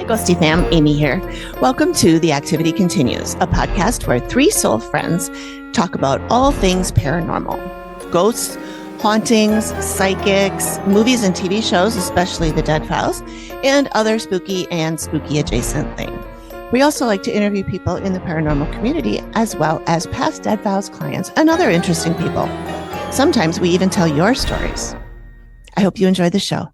Ghosty fam, Amy here. Welcome to The Activity Continues, a podcast where three soul friends talk about all things paranormal. Ghosts, hauntings, psychics, movies and TV shows, especially The Dead Files, and other spooky and spooky adjacent things. We also like to interview people in the paranormal community, as well as past Dead Files clients and other interesting people. Sometimes we even tell your stories. I hope you enjoy the show.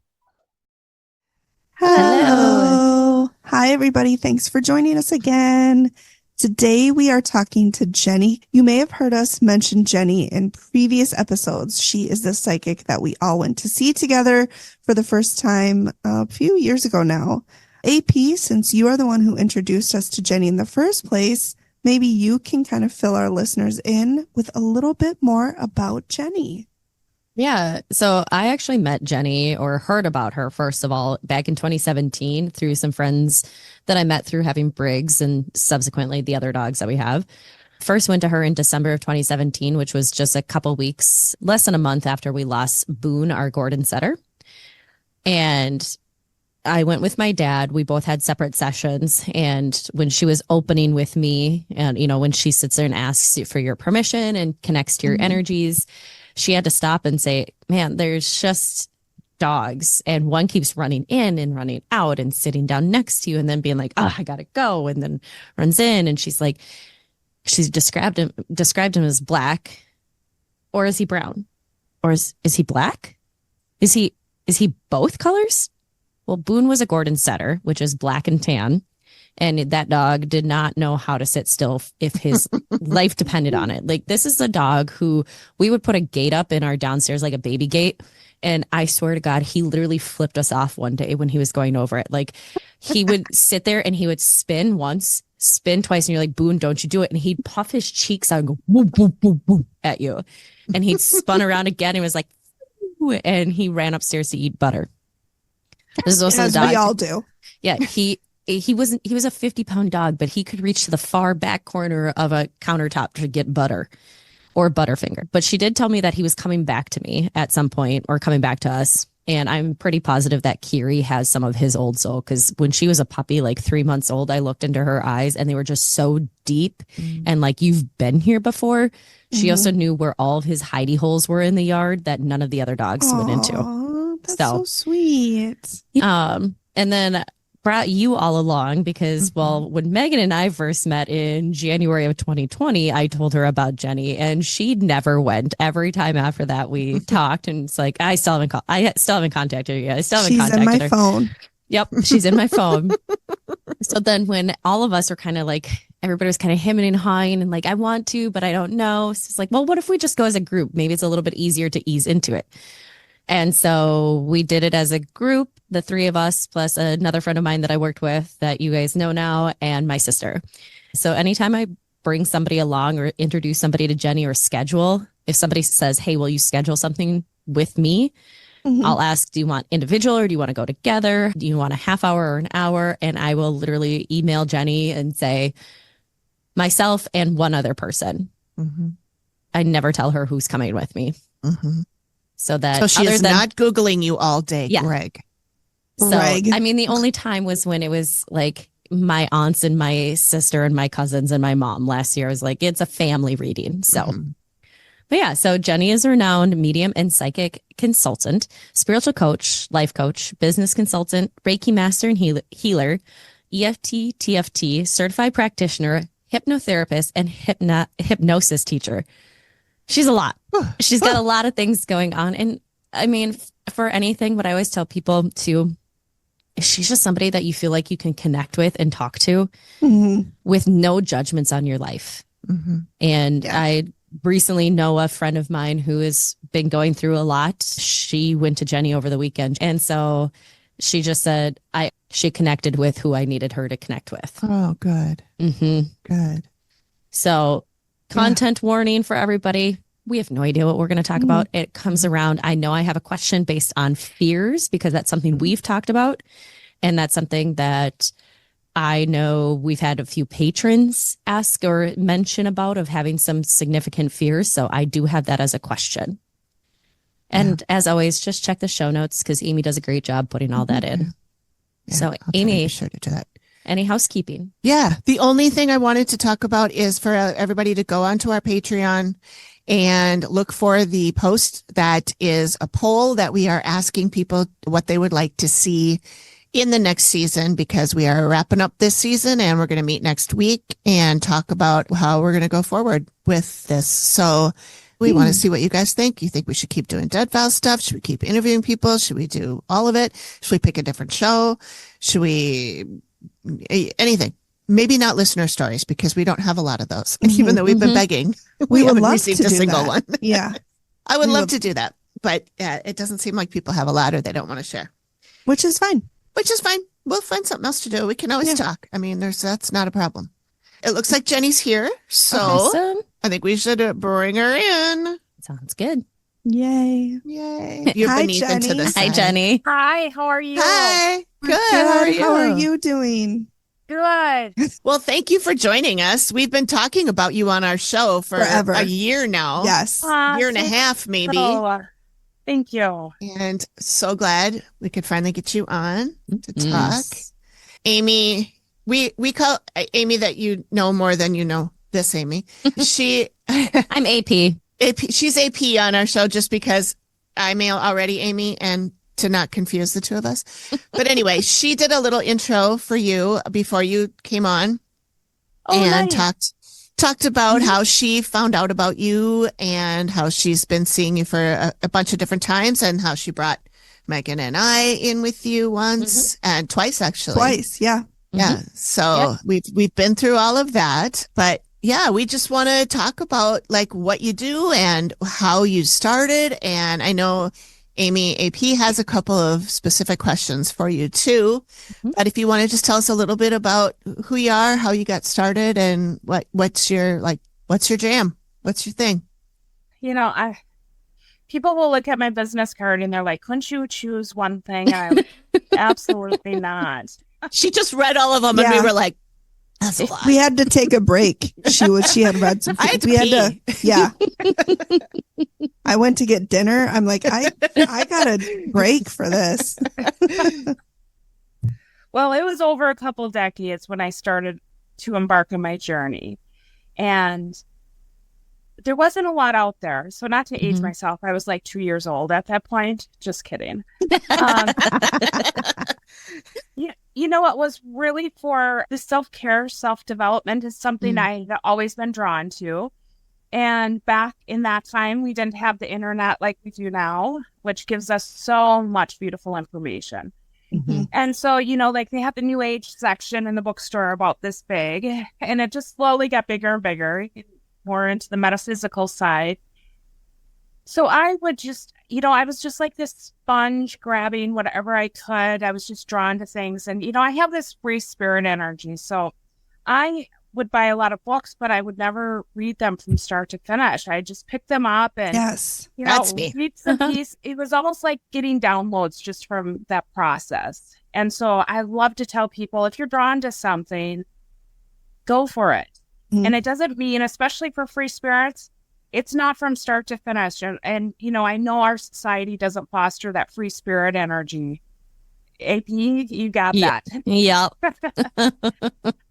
Hello. Hi, everybody. Thanks for joining us again. Today, we are talking to Jenny. You may have heard us mention Jenny in previous episodes. She is the psychic that we all went to see together for the first time a few years ago now. AP, since you are the one who introduced us to Jenny in the first place, maybe you can kind of fill our listeners in with a little bit more about Jenny. Yeah. So I actually met Jenny, or heard about her, first of all, back in 2017 through some friends that I met through having Briggs and subsequently the other dogs that we have. First went to her in December of 2017, which was just a couple weeks, less than a month after we lost Boone, our Gordon setter. And I went with my dad. We both had separate sessions. And when she was opening with me, and, you know, when she sits there and asks you for your permission and connects to your energies, she had to stop and say, man, there's just dogs. And one keeps running in and running out and sitting down next to you and then being like, oh, I got to go. And then runs in. And she's like, she's described him as black. Or is he brown? Or is he black? Is he both colors? Well, Boone was a Gordon setter, which is black and tan. And that dog did not know how to sit still if his life depended on it. Like, this is a dog who we would put a gate up in our downstairs, like a baby gate. And I swear to God, he literally flipped us off one day when he was going over it. Like, he would sit there and he would spin once, spin twice. And you're like, Boone, don't you do it. And he'd puff his cheeks out and go whoop, whoop, whoop, whoop at you. And he'd spun around again and was like, and he ran upstairs to eat butter. This is also As the dog. we all do. Yeah, he was a 50-pound dog, but he could reach to the far back corner of a countertop to get butter or Butterfinger. But she did tell me that he was coming back to me at some point, or coming back to us. And I'm pretty positive that Kiri has some of his old soul, because when she was a puppy, like 3 months old, I looked into her eyes and they were just so deep and like, you've been here before. She also knew where all of his hidey holes were in the yard that none of the other dogs went into. That's so sweet. And then brought you all along because, well, when Megan and I first met in January of 2020, I told her about Jenny and she never went. Every time after that we talked, and it's like, I still haven't contacted her yet. I still haven't contacted her. She's in my phone. Yep, she's in my phone. So then when all of us are kind of like, everybody was kind of hemming and hawing and like, I want to, but I don't know. So it's like, well, what if we just go as a group? Maybe it's a little bit easier to ease into it. And so we did it as a group, the three of us, plus another friend of mine that I worked with that you guys know now, and my sister. So anytime I bring somebody along or introduce somebody to Jenny or schedule, if somebody says, hey, will you schedule something with me? I'll ask, do you want individual or do you want to go together? Do you want a half hour or an hour? And I will literally email Jenny and say, myself and one other person. I never tell her who's coming with me. So she is not Googling you all day, yeah. Greg. So, I mean, the only time was when it was like my aunts and my sister and my cousins and my mom last year. I was like, it's a family reading. So, but yeah, so Jenny is a renowned medium and psychic consultant, spiritual coach, life coach, business consultant, Reiki master and healer, EFT, TFT, certified practitioner, hypnotherapist, and hypnosis teacher. She's a lot. She's got a lot of things going on. And I mean, for anything, what I always tell people too, is she's just somebody that you feel like you can connect with and talk to with no judgments on your life. And I recently know a friend of mine who has been going through a lot. She went to Jenny over the weekend. And so she just said, she connected with who I needed her to connect with. Oh, good. Good. So content warning for everybody. We have no idea what we're going to talk about. It comes around. I know I have a question based on fears because that's something we've talked about. And that's something that I know we've had a few patrons ask or mention about, of having some significant fears. So I do have that as a question. And as always, just check the show notes because Amy does a great job putting all that in. Yeah, So, I'll try to Amy, be sure to do that. any housekeeping? Yeah. The only thing I wanted to talk about is for everybody to go onto our Patreon and look for the post that is a poll that we are asking people what they would like to see in the next season, because we are wrapping up this season and we're going to meet next week and talk about how we're going to go forward with this. So we want to see what you guys think. You think we should keep doing Dead File stuff? Should we keep interviewing people? Should we do all of it? Should we pick a different show? Should we anything? Maybe not listener stories, because we don't have a lot of those. Even though we've been begging, we would haven't love received to a do single that. one. Yeah. I would love to do that, but it doesn't seem like people have a lot, or they don't want to share. Which is fine. Which is fine. We'll find something else to do. We can always talk. I mean, that's not a problem. It looks like Jenny's here, so Awesome. I think we should bring her in. Sounds good. Yay. Yay! You're Hi, beneath into Jenny. the Hi, side. Jenny. Hi, how are you? Hi. Good. Good. How are you? How are you doing? Good. Well, thank you for joining us. We've been talking about you on our show for Forever. a year now. Yes. Year and a half, maybe. Thank you. And so glad we could finally get you on to talk. Yes. Amy, we call Amy that you know more than you know this Amy. She I'm AP. She's AP on our show just because I'm already Amy, and to not confuse the two of us. But anyway, she did a little intro for you before you came on and nice. talked about how she found out about you and how she's been seeing you for a bunch of different times, and how she brought Megan and I in with you once and twice, actually. Twice. Yeah. Yeah. So we've been through all of that, but yeah, we just want to talk about like what you do and how you started. And I know Amy AP has a couple of specific questions for you too. But if you want to just tell us a little bit about who you are, how you got started, and what's your jam? What's your thing? You know, people will look at my business card and they're like, couldn't you choose one thing? And I'm absolutely not. She just read all of them and we were like, that's a lot. We had to take a break. She had read some I had things. to pee. Yeah. I went to get dinner. I'm like, I got a break for this. Well, it was over a couple decades when I started to embark on my journey. And there wasn't a lot out there. So not to age myself, I was like 2 years old at that point. Just kidding. You know what was really for the self-care, self-development is something I've always been drawn to. And back in that time, we didn't have the internet like we do now, which gives us so much beautiful information. And so, you know, like they have the new age section in the bookstore about this big, and it just slowly got bigger and bigger, more into the metaphysical side. So I would just, you know, I was just like this sponge grabbing whatever I could. I was just drawn to things. And, you know, I have this free spirit energy. So I would buy a lot of books, but I would never read them from start to finish. I just pick them up and, you know, That's me. read some piece. It was almost like getting downloads just from that process. And so I love to tell people, if you're drawn to something, go for it. And it doesn't mean, especially for free spirits, it's not from start to finish. And, you know, I know our society doesn't foster that free spirit energy. AP, you got that. Yep.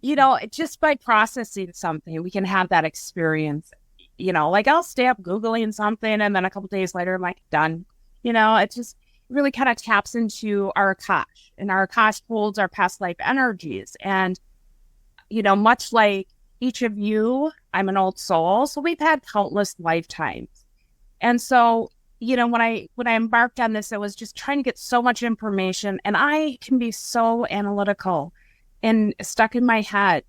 You know, just by processing something, we can have that experience. You know, like I'll stay up Googling something and then a couple days later, I'm like, done. You know, it just really kind of taps into our Akash. And our Akash holds our past life energies. And, you know, much like each of you, I'm an old soul, so we've had countless lifetimes. And so, you know, when I embarked on this, I was just trying to get so much information, and I can be so analytical and stuck in my head.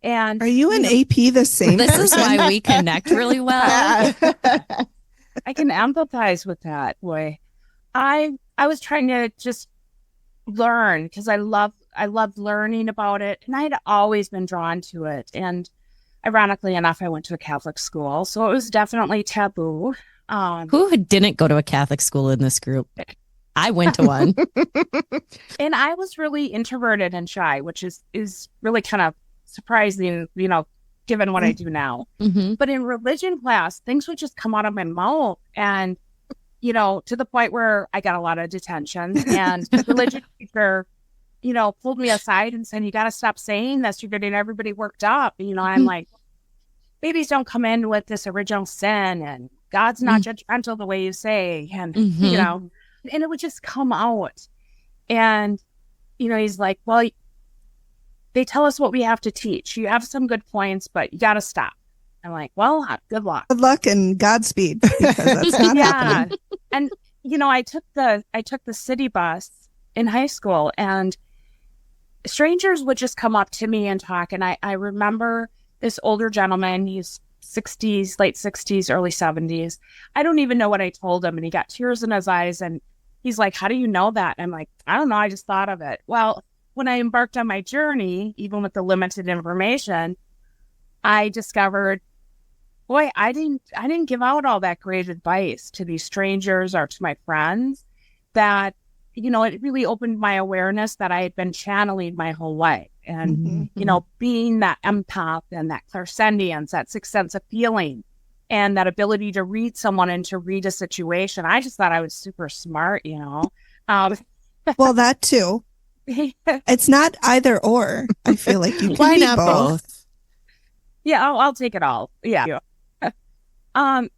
And are you and AP the same? This is why we connect really well. I can empathize with that. Boy, I was trying to just learn because I loved learning about it, and I had always been drawn to it. And ironically enough, I went to a Catholic school, so it was definitely taboo. Who didn't go to a Catholic school in this group? I went to one. And I was really introverted and shy, which is really kind of surprising, you know, given what I do now. But in religion class, things would just come out of my mouth, and you know, to the point where I got a lot of detention. And the religion teacher pulled me aside and said, you got to stop saying this. You're getting everybody worked up. I'm like, babies don't come in with this original sin, and God's not judgmental the way you say. And, and it would just come out. And, he's like, well, they tell us what we have to teach. You have some good points, but you got to stop. I'm like, well, good luck. Good luck and Godspeed, because that's not happening. And, I took the city bus in high school, and strangers would just come up to me and talk. And I remember this older gentleman, he's 60s, late 60s, early 70s. I don't even know what I told him. And he got tears in his eyes. And he's like, how do you know that? And I'm like, I don't know. I just thought of it. Well, when I embarked on my journey, even with the limited information, I discovered, boy, I didn't give out all that great advice to these strangers or to my friends. That, it really opened my awareness that I had been channeling my whole life. And, being that empath and that clairsentience, that sixth sense of feeling, and that ability to read someone and to read a situation. I just thought I was super smart, Well, that too. It's not either or. I feel like you can Why be not both? Yeah, I'll take it all. Yeah. And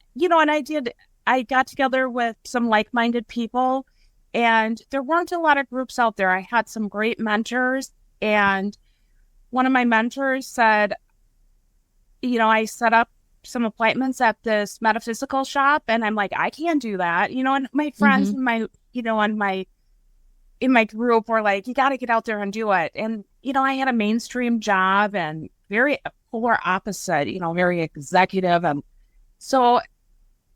I got together with some like-minded people, and there weren't a lot of groups out there. I had some great mentors, and one of my mentors said, I set up some appointments at this metaphysical shop, and I'm like, I can't do that. And my friends in my, in my group were like, you got to get out there and do it. And, I had a mainstream job and very polar opposite, very executive. And so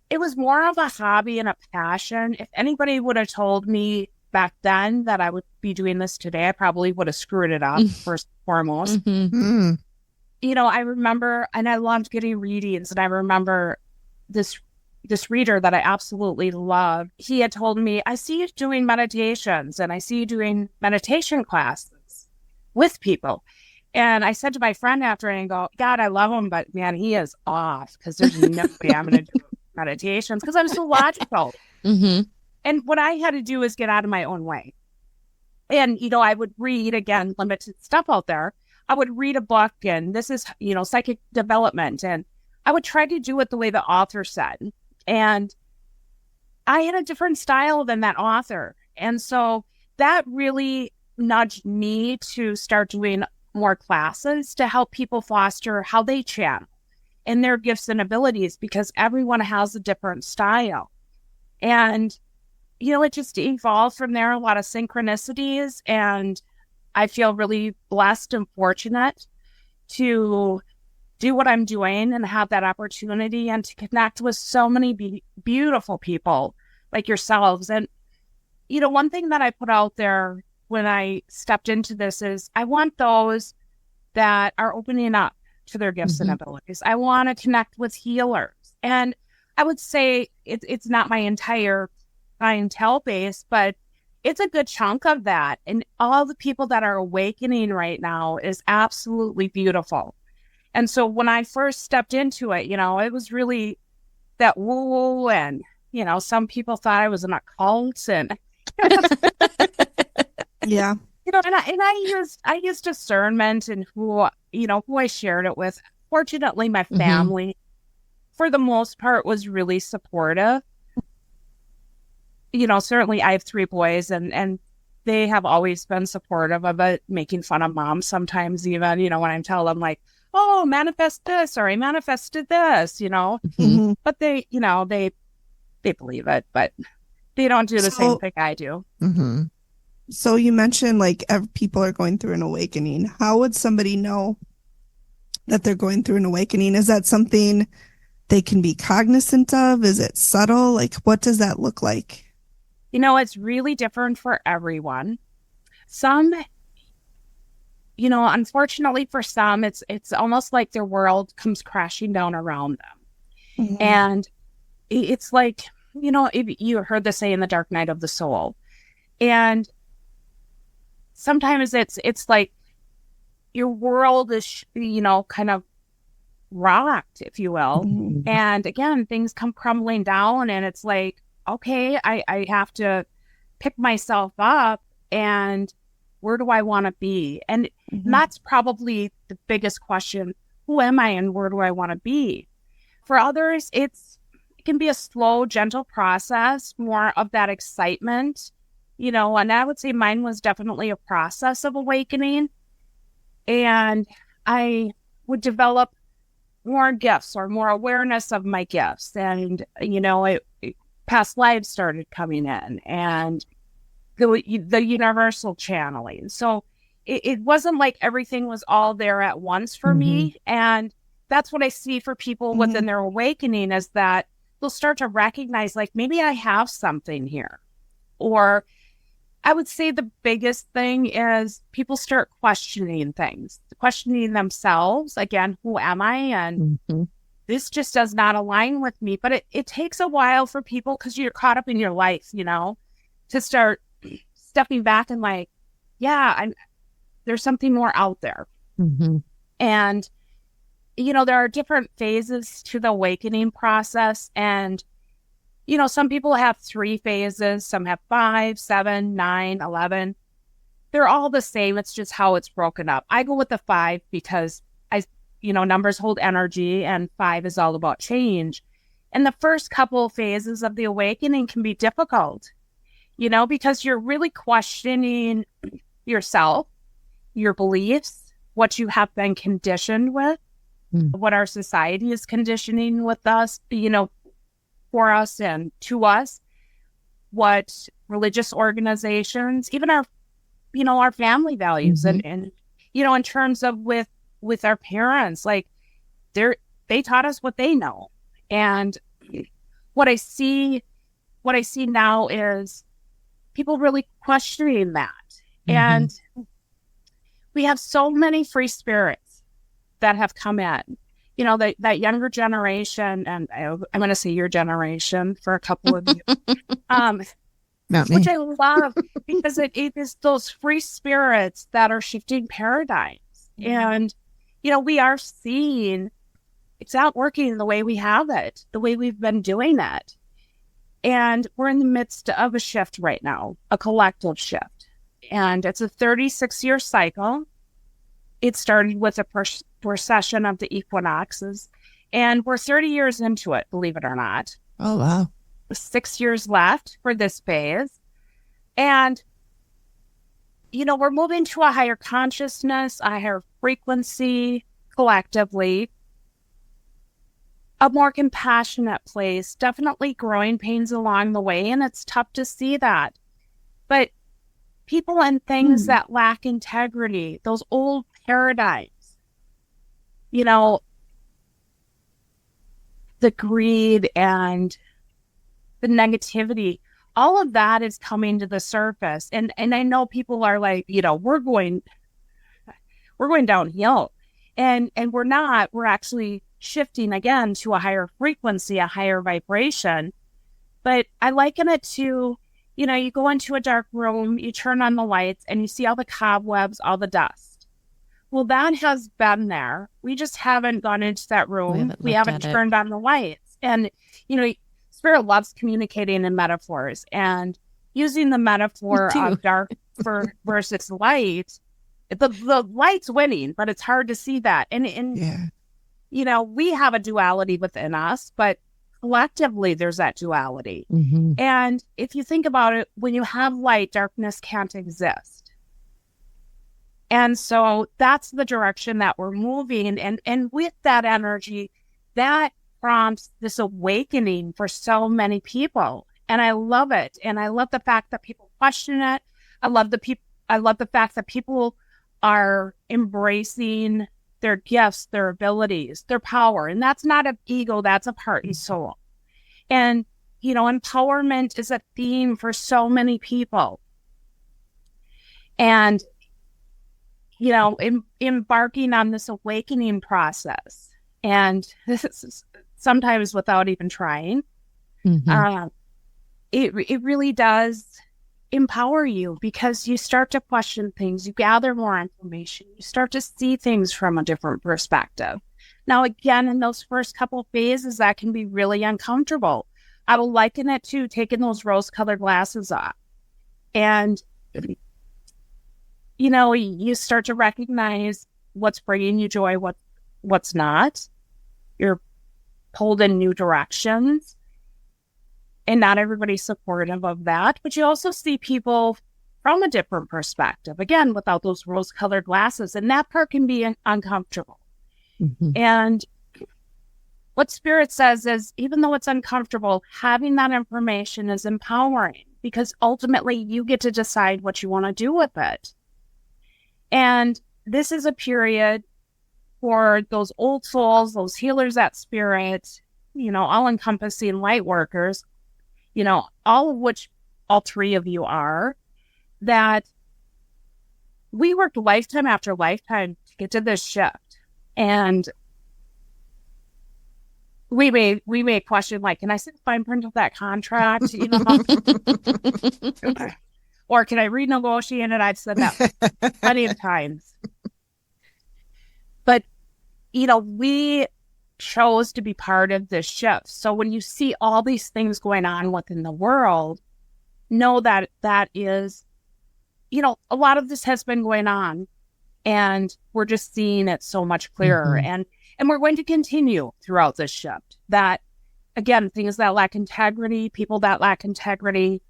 it was more of a hobby and a passion. If anybody would have told me back then that I would be doing this today, I probably would have screwed it up first and foremost. I remember, and I loved getting readings, and I remember this reader that I absolutely loved. He had told me, I see you doing meditations, and I see you doing meditation classes with people. And I said to my friend after, and I go, God, I love him, but man, he is off, because there's no way I'm going to do meditations, because I'm so logical. And what I had to do is get out of my own way. And, I would read, again, limited stuff out there. I would read a book, and this is, psychic development. And I would try to do it the way the author said. And I had a different style than that author. And so that really nudged me to start doing more classes to help people foster how they channel and their gifts and abilities, because everyone has a different style. And, it just evolved from there, a lot of synchronicities. And I feel really blessed and fortunate to do what I'm doing and have that opportunity, and to connect with so many beautiful people like yourselves. And, one thing that I put out there when I stepped into this is I want those that are opening up to their gifts and abilities. I want to connect with healers. And I would say it's not my entire clientele base, but it's a good chunk of that. And all the people that are awakening right now is absolutely beautiful. And so when I first stepped into it, it was really that woo, and, some people thought I was in a cult, and yeah. And I used discernment and who I shared it with. Fortunately, my family, for the most part, was really supportive. Certainly I have 3 boys, and they have always been supportive of it, making fun of mom sometimes, even, when I tell them, like, oh, manifest this, or I manifested this, but they, they believe it, but they don't do the same thing I do. So you mentioned like people are going through an awakening. How would somebody know that they're going through an awakening? Is that something they can be cognizant of? Is it subtle? Like, what does that look like? It's really different for everyone. Some, unfortunately for some, it's almost like their world comes crashing down around them. And it's like, you heard the say in the dark night of the soul. And sometimes it's like your world is, kind of rocked, if you will. And again, things come crumbling down, and it's like, okay, I have to pick myself up and where do I want to be? And that's probably the biggest question. Who am I and where do I want to be? For others, it can be a slow, gentle process, more of that excitement, and I would say mine was definitely a process of awakening. And I would develop more gifts or more awareness of my gifts. And, past lives started coming in and the universal channeling. So it wasn't like everything was all there at once for me. And that's what I see for people within their awakening, is that they'll start to recognize, like, maybe I have something here. Or I would say the biggest thing is people start questioning things, questioning themselves. Again, who am I? And this just does not align with me. But it takes a while for people, because you're caught up in your life, to start stepping back and like, there's something more out there. And, there are different phases to the awakening process. And some people have 3 phases, some have 5, 7, 9, 11. They're all the same. It's just how it's broken up. I go with the 5 because numbers hold energy, and 5 is all about change. And the first couple of phases of the awakening can be difficult, because you're really questioning yourself, your beliefs, what you have been conditioned with, what our society is conditioning with us, for us and to us, what religious organizations, even our family values, and in terms of with our parents, like they taught us what they know. And what I see now is people really questioning that. And we have so many free spirits that have come in. That younger generation, and I'm going to say your generation for a couple of you, which I love, because it is those free spirits that are shifting paradigms. And, we are seeing it's not working the way we have it, the way we've been doing it. And we're in the midst of a shift right now, a collective shift. And it's a 36-year cycle. It started with a precession of the equinoxes, and we're 30 years into it, believe it or not. Oh, wow. 6 years left for this phase. And, we're moving to a higher consciousness, a higher frequency collectively, a more compassionate place, definitely growing pains along the way. And it's tough to see that. But people and things that lack integrity, those old paradigms, the greed and the negativity, all of that is coming to the surface. And I know people are like, we're going downhill. And we're not. We're actually shifting again to a higher frequency, a higher vibration. But I liken it to, you go into a dark room, you turn on the lights, and you see all the cobwebs, all the dust. Well, that has been there. We just haven't gone into that room. We haven't turned on the lights. And, Spirit loves communicating in metaphors, and using the metaphor of dark versus light. The light's winning, but it's hard to see that. And we have a duality within us, but collectively there's that duality. And if you think about it, when you have light, darkness can't exist. And so that's the direction that we're moving. And with that energy, that prompts this awakening for so many people. And I love it. And I love the fact that people question it. I love the fact that people are embracing their gifts, their abilities, their power. And that's not an ego, that's a heart and soul. And, empowerment is a theme for so many people. And, embarking on this awakening process, and this is sometimes without even trying, it really does empower you, because you start to question things, you gather more information, you start to see things from a different perspective. Now, again, in those first couple phases, that can be really uncomfortable. I will liken it to taking those rose-colored glasses off. And, you start to recognize what's bringing you joy, what's not. You're pulled in new directions, and not everybody's supportive of that. But you also see people from a different perspective, again, without those rose-colored glasses, and that part can be uncomfortable. Mm-hmm. And what Spirit says is, even though it's uncomfortable, having that information is empowering, because ultimately you get to decide what you want to do with it. And this is a period for those old souls, those healers at Spirit, all-encompassing light workers, all of which all three of you are, that we worked lifetime after lifetime to get to this shift. And we may question, like, can I see the fine print of that contract? Or can I renegotiate it? I've said that plenty of times. But, we chose to be part of this shift. So when you see all these things going on within the world, know that that is, a lot of this has been going on, and we're just seeing it so much clearer. Mm-hmm. And we're going to continue throughout this shift. That, again, things that lack integrity, people that lack integrity,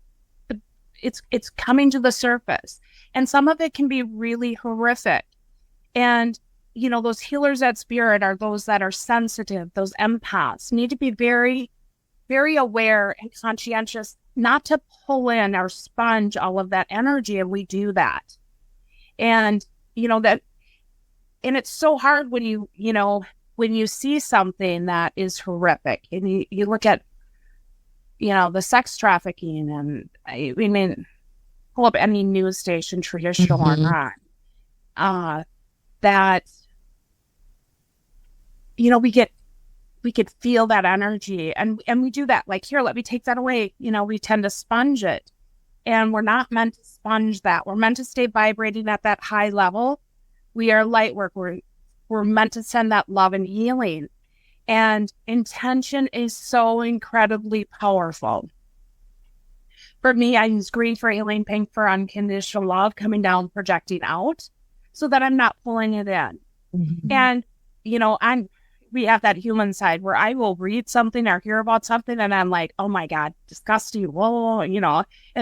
it's coming to the surface. And some of it can be really horrific. And, those healers at Spirit are those that are sensitive, those empaths, need to be very, very aware and conscientious not to pull in or sponge all of that energy. And we do that. And, and it's so hard when you see something that is horrific, and you look at, the sex trafficking, and I mean, pull up any news station, traditional Mm-hmm. or not, that, we could feel that energy, and we do that, like, here, let me take that away. We tend to sponge it, and we're not meant to sponge that. We're meant to stay vibrating at that high level. We are light work. We're meant to send that love and healing. And intention is so incredibly powerful. For me, I use green for healing, pink for unconditional love, coming down, projecting out, so that I'm not pulling it in. Mm-hmm. And, we have that human side where I will read something or hear about something, and I'm like, oh my God, disgusting, whoa, and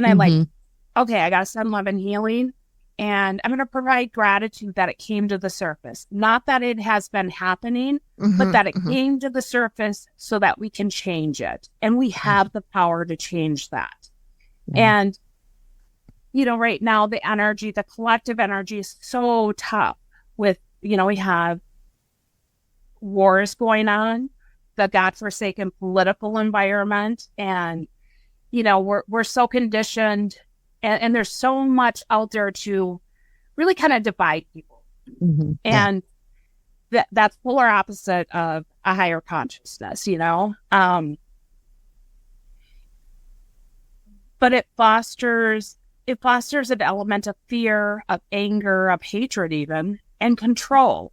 I'm like, okay, I got to send love and healing. And I'm going to provide gratitude that it came to the surface. Not that it has been happening, but that it came to the surface so that we can change it. And we have the power to change that. And, right now, the collective energy is so tough with, we have wars going on, the godforsaken political environment. And, we're so conditioned. And there's so much out there to really kind of divide people. Mm-hmm. And that's polar opposite of a higher consciousness, But it fosters an element of fear, of anger, of hatred even, and control.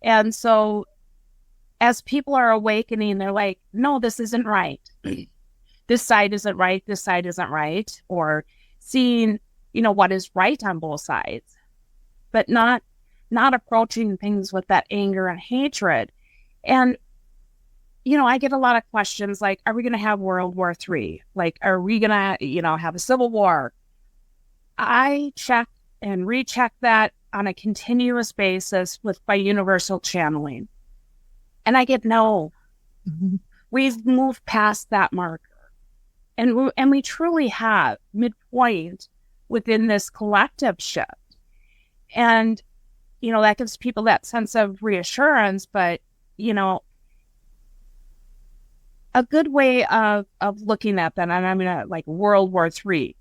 And so as people are awakening, they're like, no, this isn't right. This side isn't right. This side isn't right. Or seeing, what is right on both sides, but not approaching things with that anger and hatred. And, I get a lot of questions like, are we going to have World War III? Like, are we going to, have a civil war? I check and recheck that on a continuous basis by universal channeling. And I get no. Mm-hmm. We've moved past that marker. And we truly have midpoint within this collective shift. And, that gives people that sense of reassurance. But, a good way of looking at that, and I mean, like World War III,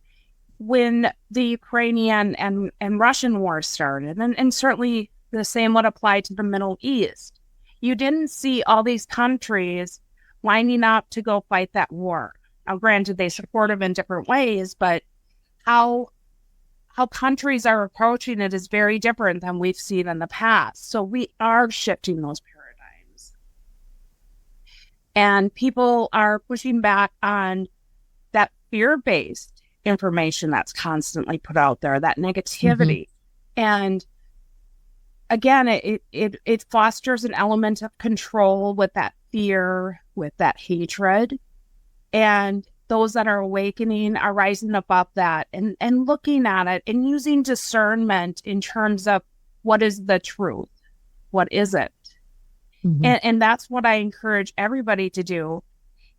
when the Ukrainian and Russian war started, and certainly the same would apply to the Middle East, you didn't see all these countries lining up to go fight that war. Now, granted, they support them in different ways, but how countries are approaching it is very different than we've seen in the past. So we are shifting those paradigms. And people are pushing back on that fear-based information that's constantly put out there, that negativity. And again, it fosters an element of control with that fear, with that hatred. And those that are awakening are rising above that and looking at it and using discernment in terms of what is the truth, what isn't. And that's what I encourage everybody to do.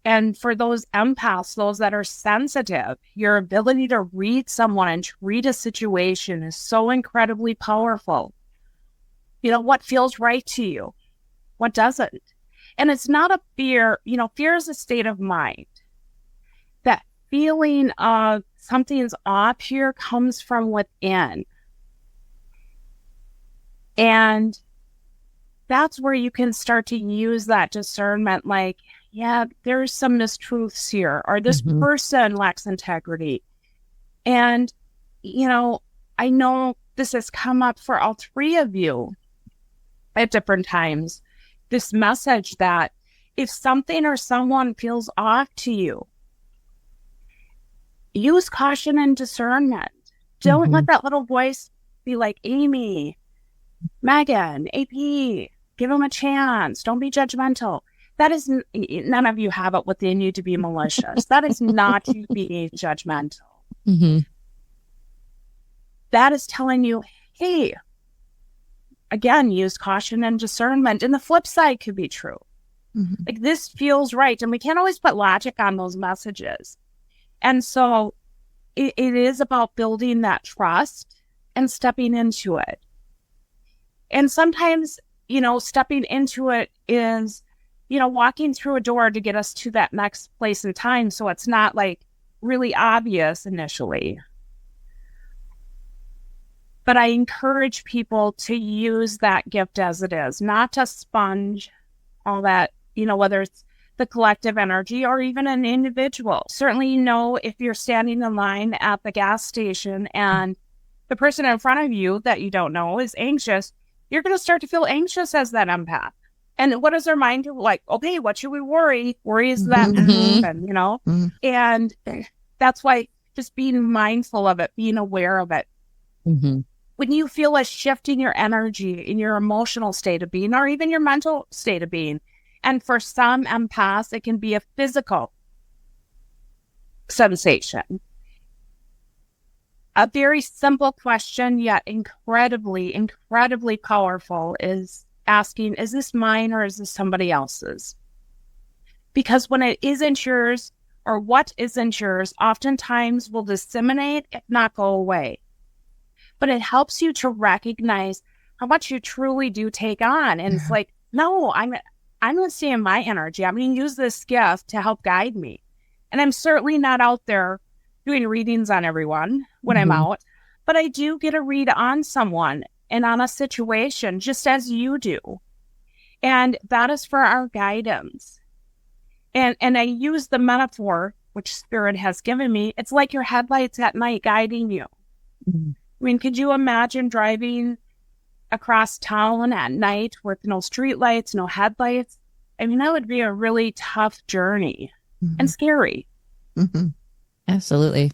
And for those empaths, those that are sensitive, your ability to read someone and to read a situation is so incredibly powerful. What feels right to you? What doesn't? And it's not a fear. Fear is a state of mind. That feeling of something's off here comes from within. And that's where you can start to use that discernment, like, yeah, there's some mistruths here, or this person lacks integrity. And, I know this has come up for all three of you at different times, this message that if something or someone feels off to you, use caution and discernment. Don't let that little voice be like, Amy, Megan, AP, give them a chance. Don't be judgmental. That is, none of you have it within you to be malicious. That is not you being judgmental. That is telling you, hey, again, use caution and discernment. And the flip side could be true. Like, this feels right. And we can't always put logic on those messages. And so it is about building that trust and stepping into it. And sometimes, stepping into it is, walking through a door to get us to that next place in time. So it's not like really obvious initially. But I encourage people to use that gift as it is, not to sponge all that, whether it's the collective energy or even an individual. Certainly, if you're standing in line at the gas station and the person in front of you that you don't know is anxious, you're going to start to feel anxious as that empath. And what is our mind do? Like, okay, what should we worry? Worry is that happen, And that's why just being mindful of it, being aware of it. When you feel a shift in your energy, in your emotional state of being, or even your mental state of being, and for some empaths, it can be a physical sensation. A very simple question, yet incredibly, incredibly powerful, is asking, is this mine or is this somebody else's? Because when it isn't yours, or what isn't yours, oftentimes will disseminate, if not go away. But it helps you to recognize how much you truly do take on. And it's like, no, I'm going to stay in my energy. I'm going to use this gift to help guide me. And I'm certainly not out there doing readings on everyone when I'm out, but I do get a read on someone and on a situation, just as you do. And that is for our guidance. And I use the metaphor, which Spirit has given me. It's like your headlights at night guiding you. I mean, could you imagine driving across town at night with no streetlights, no headlights? I mean, that would be a really tough journey and scary. Absolutely.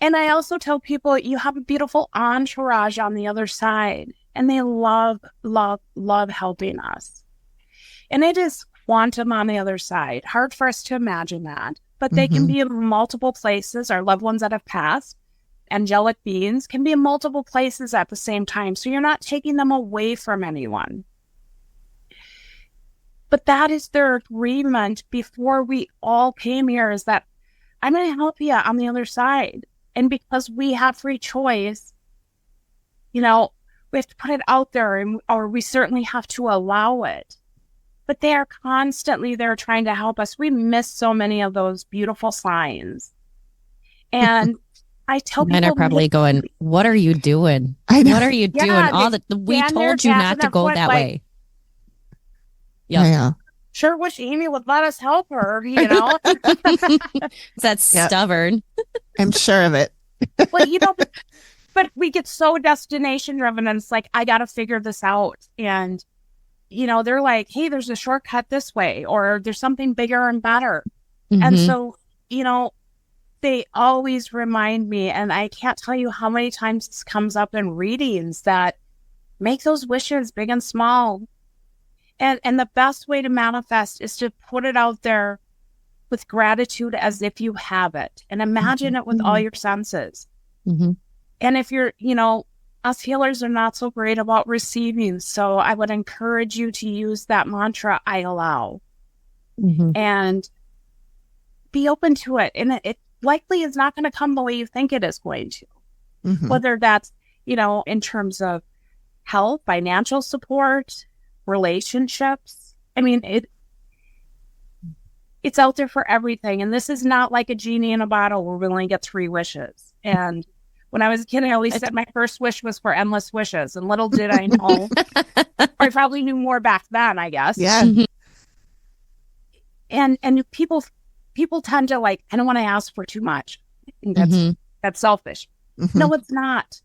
And I also tell people you have a beautiful entourage on the other side, and they love, love, love helping us. And it is quantum on the other side. Hard for us to imagine that, but they can be in multiple places. Our loved ones that have passed, angelic beings, can be in multiple places at the same time. So you're not taking them away from anyone. But that is their agreement before we all came here, is that I'm going to help you on the other side. And because we have free choice, we have to put it out there, or we certainly have to allow it. But they are constantly there trying to help us. We miss so many of those beautiful signs. And I tell people, men are probably going, what are you doing? What are you doing? We told you not to go that way. Yeah. Sure wish Amy would let us help her, That's stubborn. I'm sure of it. Well, but we get so destination driven, and it's like, I got to figure this out. And, they're like, hey, there's a shortcut this way, or there's something bigger and better. And so, they always remind me, and I can't tell you how many times this comes up in readings, that make those wishes big and small. And the best way to manifest is to put it out there with gratitude as if you have it, and imagine it with all your senses. Mm-hmm. And if you're, us healers are not so great about receiving. So I would encourage you to use that mantra, I allow, and be open to it. And it likely is not going to come the way you think it is going to, whether that's, in terms of health, financial support, relationships. I mean, it's out there for everything. And this is not like a genie in a bottle where we only get 3 wishes. And when I was a kid, I always said my first wish was for endless wishes. And little did I know, or I probably knew more back then, I guess. Yeah. And people tend to I don't want to ask for too much. I think that's selfish. No, it's not.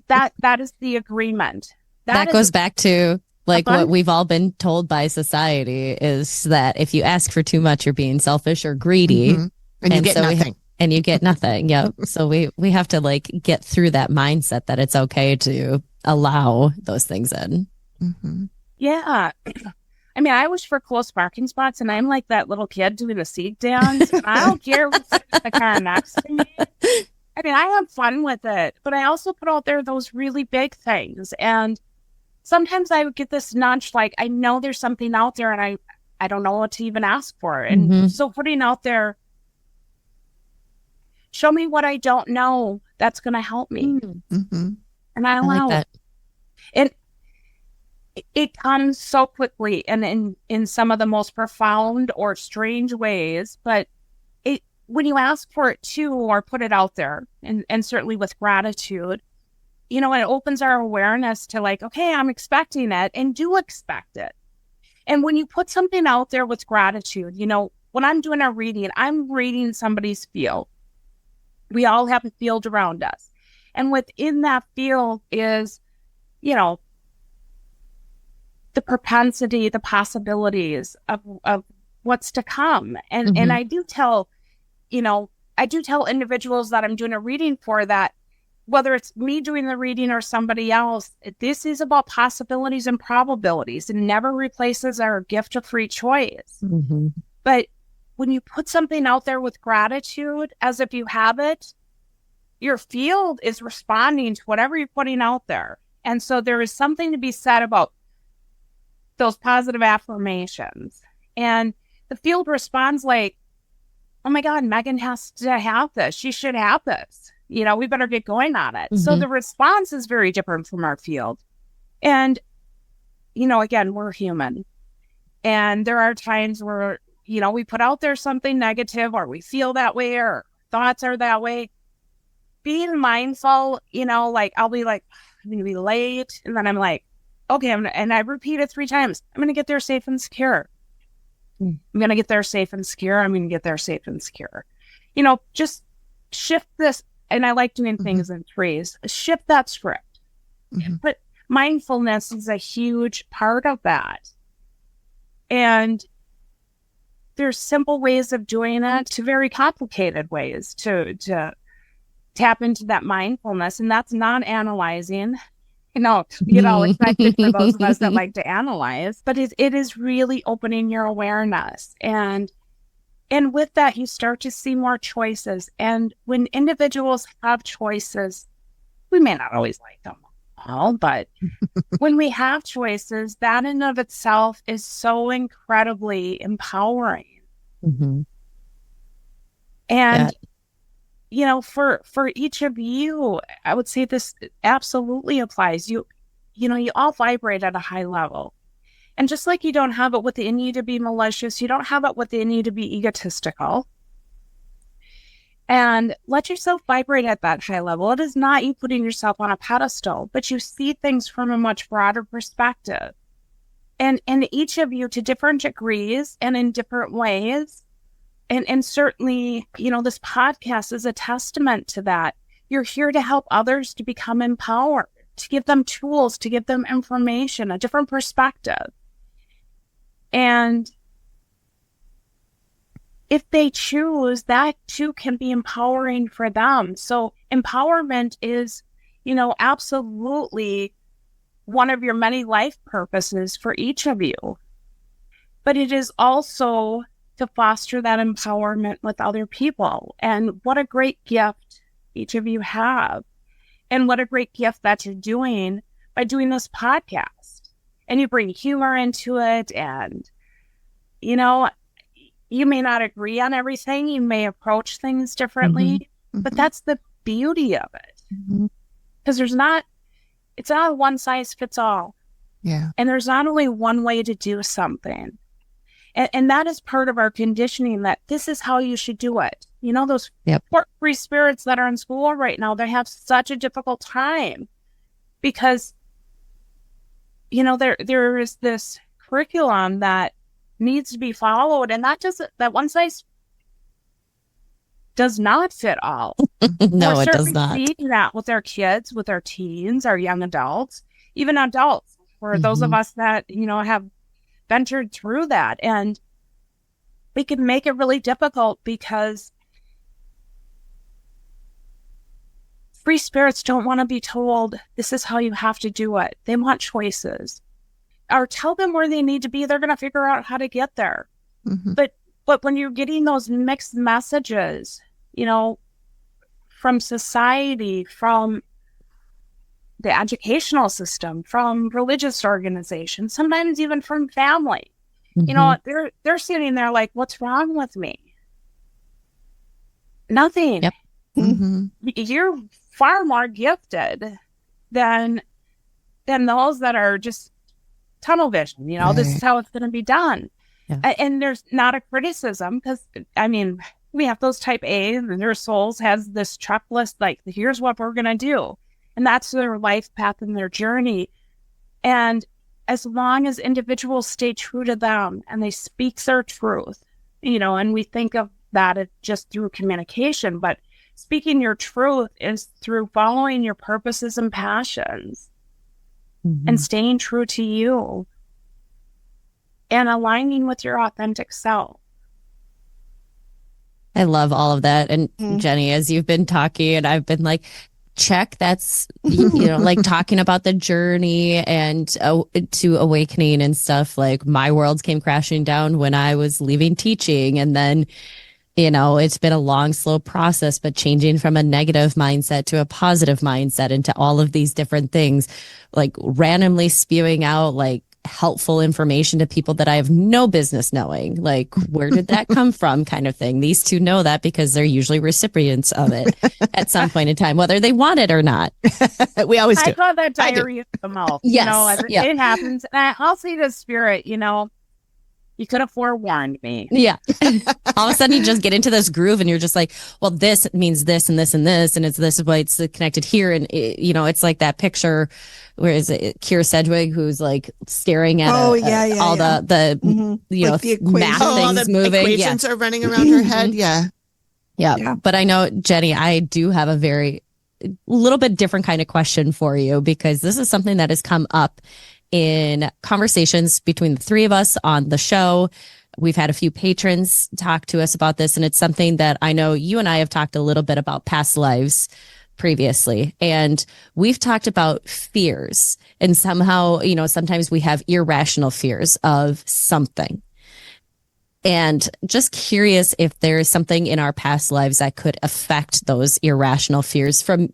That is the agreement. That goes back to what we've all been told by society is that if you ask for too much, you're being selfish or greedy. And you get nothing. And you get nothing. Yep. So we have to get through that mindset that it's okay to allow those things in. Yeah. I mean, I wish for close parking spots, and I'm like that little kid doing the seat dance. And I don't care who's in the car next to me. I mean, I have fun with it, but I also put out there those really big things. And sometimes I would get this nudge, I know there's something out there, and I don't know what to even ask for. And so putting out there, show me what I don't know that's going to help me. And I allow it. And it comes so quickly and in some of the most profound or strange ways. But when you ask for it too, or put it out there, and certainly with gratitude, it opens our awareness to okay, I'm expecting it, and do expect it. And when you put something out there with gratitude, when I'm doing a reading, I'm reading somebody's field. We all have a field around us. And within that field is, the propensity, the possibilities of what's to come. And I do tell, individuals that I'm doing a reading for that, whether it's me doing the reading or somebody else, this is about possibilities and probabilities, and never replaces our gift of free choice. But when you put something out there with gratitude, as if you have it, your field is responding to whatever you're putting out there. And so there is something to be said about those positive affirmations. And the field responds oh my God, Megan has to have this. She should have this. We better get going on it. So the response is very different from our field. And, again, we're human. And there are times where, we put out there something negative, or we feel that way, or thoughts are that way. Being mindful, I'll be I'm going to be late. And then I'm okay, and I repeat it 3 times. I'm going to get there safe and secure. I'm going to get there safe and secure. I'm going to get there safe and secure. Just shift this. And I like doing things in 3s. Shift that script. But mindfulness is a huge part of that. And there's simple ways of doing it to very complicated ways to tap into that mindfulness. And that's not analyzing. Especially for those of us that like to analyze. But it is really opening your awareness. And with that, you start to see more choices. And when individuals have choices, we may not always like them all, but when we have choices, that in of itself is so incredibly empowering. And, for each of you, I would say this absolutely applies. You all vibrate at a high level. And just like you don't have it within you to be malicious, you don't have it within you to be egotistical. And let yourself vibrate at that high level. It is not you putting yourself on a pedestal, but you see things from a much broader perspective. And each of you, to different degrees and in different ways. And certainly, this podcast is a testament to that. You're here to help others to become empowered, to give them tools, to give them information, a different perspective. And if they choose, that too can be empowering for them. So empowerment is, absolutely one of your many life purposes for each of you. But it is also to foster that empowerment with other people. And what a great gift each of you have. And what a great gift that you're doing by doing this podcast. And you bring humor into it. And, you may not agree on everything. You may approach things differently. But that's the beauty of it. Because it's not a one size fits all. Yeah. And there's not only one way to do something. And that is part of our conditioning, that this is how you should do it. Those free spirits that are in school right now, they have such a difficult time because, there is this curriculum that needs to be followed, and that one size does not fit all. No, it does not. We're seeing that with our kids, with our teens, our young adults, even adults, for those of us that, have ventured through that. And we can make it really difficult because free spirits don't want to be told, this is how you have to do it. They want choices. Or tell them where they need to be. They're going to figure out how to get there. But when you're getting those mixed messages, from society, from the educational system, from religious organizations, sometimes even from family, they're sitting there like, what's wrong with me? Nothing. Yep. You're far more gifted than those that are just tunnel vision. This is how it's going to be done. Yeah. And there's not a criticism because, we have those type A's and their souls has this checklist, like, here's what we're going to do. And that's their life path and their journey. And as long as individuals stay true to them and they speak their truth, and we think of that as just through communication, but speaking your truth is through following your purposes and passions and staying true to you and aligning with your authentic self. I love all of that. And Jenny, as you've been talking, and I've been like, check, that's, like talking about the journey and to awakening and stuff. Like, my worlds came crashing down when I was leaving teaching. And then, it's been a long, slow process, but changing from a negative mindset to a positive mindset into all of these different things, like randomly spewing out like helpful information to people that I have no business knowing. Like, where did that come from, kind of thing. These two know that because they're usually recipients of it at some point in time, whether they want it or not. We always do. I call that diarrhea of the mouth. Yes. It happens. And I'll say to spirit, you could have forewarned me. Yeah. All of a sudden you just get into this groove and you're just like, well, this means this and this and this, and it's this way it's connected here. And it's like that picture, where is it, Keira Sedgwick, who's like staring at all the like the math things moving. Equations are running around her head. Yeah. But I know, Jenny, I do have a little bit different kind of question for you, because this is something that has come up in conversations between the three of us on the show. We've had a few patrons talk to us about this, and it's something that I know you and I have talked a little bit about past lives previously. And we've talked about fears, and somehow, sometimes we have irrational fears of something. And just curious if there's something in our past lives that could affect those irrational fears from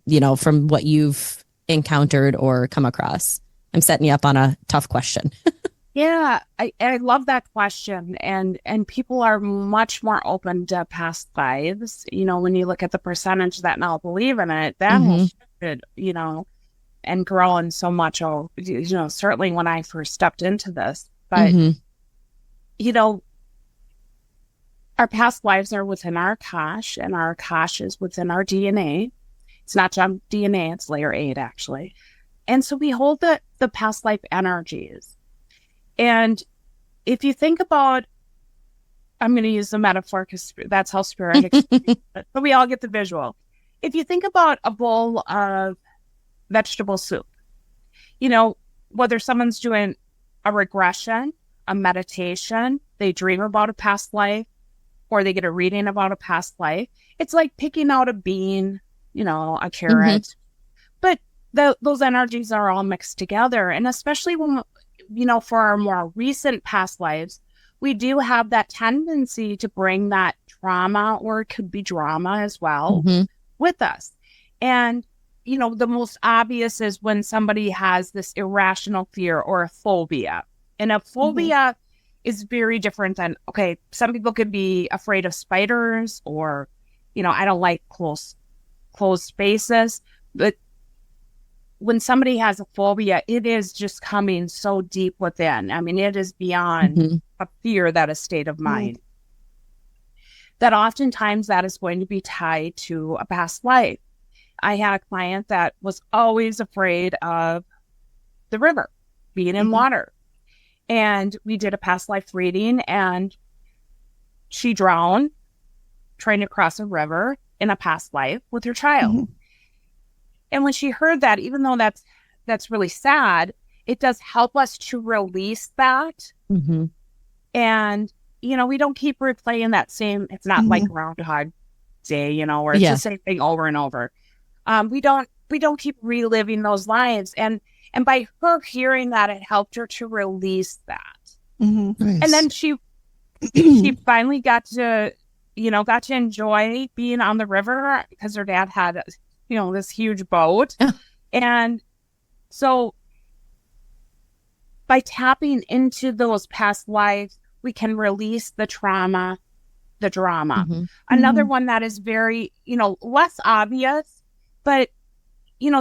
what you've encountered or come across. I'm setting you up on a tough question. Yeah, I love that question. And people are much more open to past lives. When you look at the percentage that now believe in it, that has shifted, and grown so much. Certainly when I first stepped into this. But, our past lives are within our Akash, and our Akash is within our DNA. It's not just DNA, it's layer 8, actually. And so we hold the past life energies. And if you think about, I'm going to use the metaphor because that's how spirit explains it, but we all get the visual. If you think about a bowl of vegetable soup, whether someone's doing a regression, a meditation, they dream about a past life, before they get a reading about a past life, it's like picking out a bean, a carrot. But those energies are all mixed together. And especially when, for our more recent past lives, we do have that tendency to bring that trauma, or it could be drama as well, with us. And, the most obvious is when somebody has this irrational fear or a phobia. And a phobia is very different than, okay, some people could be afraid of spiders, or, I don't like closed spaces. But when somebody has a phobia, it is just coming so deep within. I mean, it is beyond a fear, that a state of mind. That oftentimes that is going to be tied to a past life. I had a client that was always afraid of the river, being in water. And we did a past life reading, and she drowned trying to cross a river in a past life with her child. And when she heard that, even though that's really sad, it does help us to release that. And, we don't keep replaying that same, it's not like Groundhog Day, where it's the same thing over and over. We don't keep reliving those lives. And by her hearing that, it helped her to release that. Nice. And then she finally got to enjoy being on the river, because her dad had, this huge boat. And so by tapping into those past lives, we can release the trauma, the drama. Another one that is very, less obvious, but,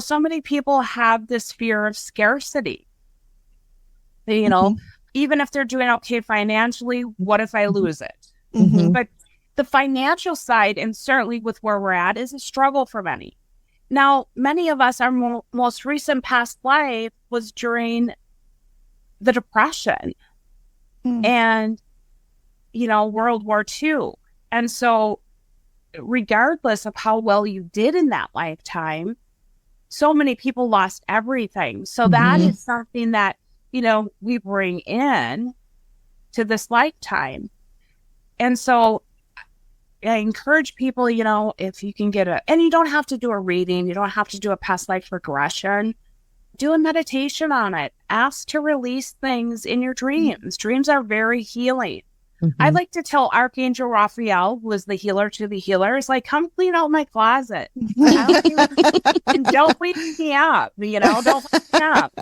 so many people have this fear of scarcity. Even if they're doing okay financially, what if I lose it? But the financial side, and certainly with where we're at, is a struggle for many. Now, many of us, our most recent past life was during the Depression and, World War II. And so regardless of how well you did in that lifetime, so many people lost everything. So that is something that, we bring in to this lifetime. And so I encourage people, if you can and you don't have to do a reading, you don't have to do a past life regression, do a meditation on it. Ask to release things in your dreams. Dreams are very healing. I like to tell Archangel Raphael, who is the healer to the healers, like, come clean out my closet. And don't wake me up, don't wake me up.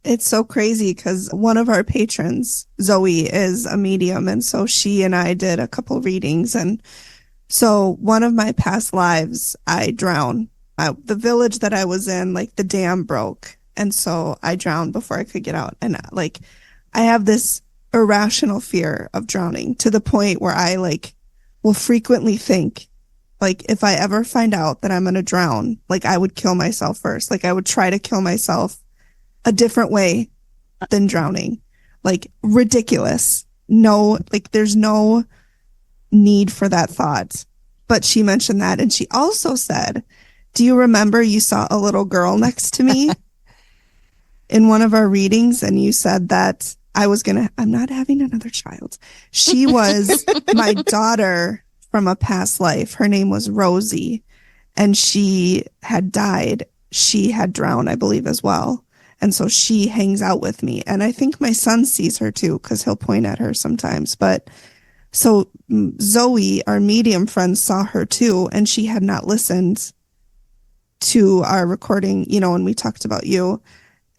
It's so crazy because one of our patrons, Zoe, is a medium. And so she and I did a couple readings. And so one of my past lives, I drowned. The village that I was in, like, the dam broke. And so I drowned before I could get out. And I have this irrational fear of drowning, to the point where I will frequently think, if I ever find out that I'm going to drown, I would kill myself first. I would try to kill myself a different way than drowning. Ridiculous. No, there's no need for that thought. But she mentioned that. And she also said, do you remember you saw a little girl next to me in one of our readings? And you said that I'm not having another child. She was my daughter from a past life. Her name was Rosie, and she had died. She had drowned, I believe, as well. And so she hangs out with me. And I think my son sees her too, because he'll point at her sometimes. But so Zoe, our medium friend, saw her too. And she had not listened to our recording, when we talked about you.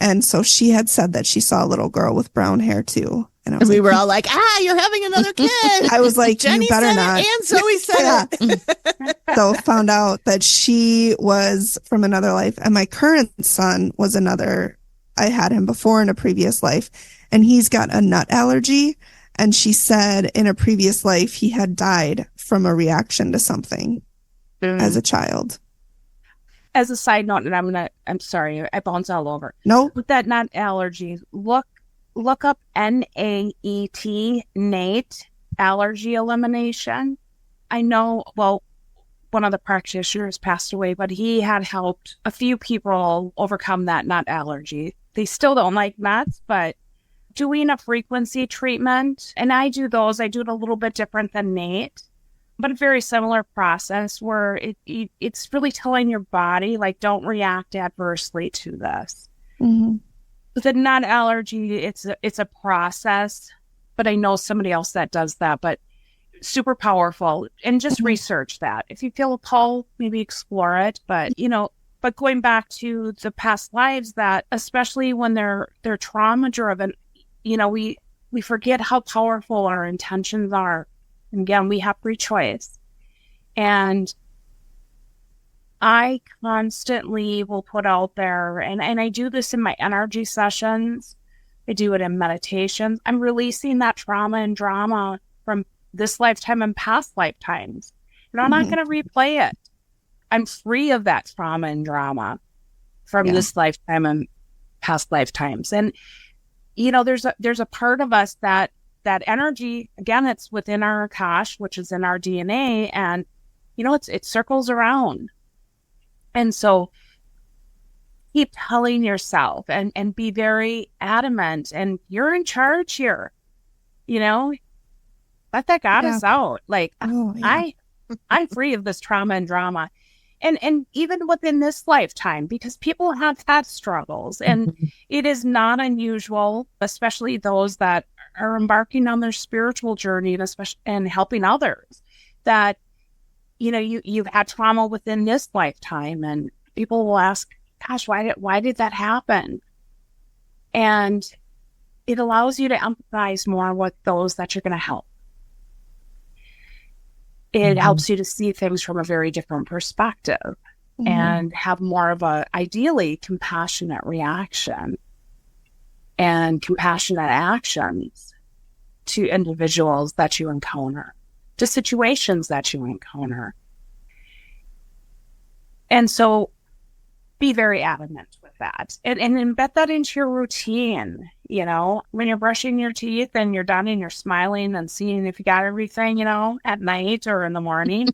And so she had said that she saw a little girl with brown hair too. And we were all like, you're having another kid. I was like, Jenny you better said not. It and Zoe said it. So found out that she was from another life. And my current son was another. I had him before in a previous life, and he's got a nut allergy. And she said in a previous life, he had died from a reaction to something as a child. As a side note, and I'm sorry, I bounce all over. No. With that nut allergy, look up NAET, NATE, allergy elimination. I know, one of the practitioners passed away, but he had helped a few people overcome that nut allergy. They still don't like nuts, but doing a frequency treatment, and I do those. I do it a little bit different than Nate, but a very similar process where it's really telling your body, like, don't react adversely to this. Mm-hmm. With a nut allergy, it's a process, but I know somebody else that does that, but super powerful. And just research that. If you feel a pull, maybe explore it. But, but going back to the past lives, that especially when they're trauma driven, we forget how powerful our intentions are. And again, we have free choice. And I constantly will put out there, and I do this in my energy sessions. I do it in meditations. I'm releasing that trauma and drama from this lifetime and past lifetimes. And I'm not going to replay it. I'm free of that trauma and drama from this lifetime and past lifetimes. And, there's a part of us that energy, again, it's within our Akash, which is in our DNA. And, it circles around. And so keep telling yourself and be very adamant, and you're in charge here, let that goddess out. Like, I'm free of this trauma and drama. And even within this lifetime, because people have had struggles, and it is not unusual, especially those that are embarking on their spiritual journey, and especially and helping others, that, you've had trauma within this lifetime, and people will ask, gosh, why did that happen? And it allows you to empathize more with those that you're going to help. It helps you to see things from a very different perspective and have more of a, ideally, compassionate reaction and compassionate actions to individuals that you encounter, to situations that you encounter. And so be very adamant with that, and embed that into your routine. When you're brushing your teeth and you're done and you're smiling and seeing if you got everything, at night or in the morning.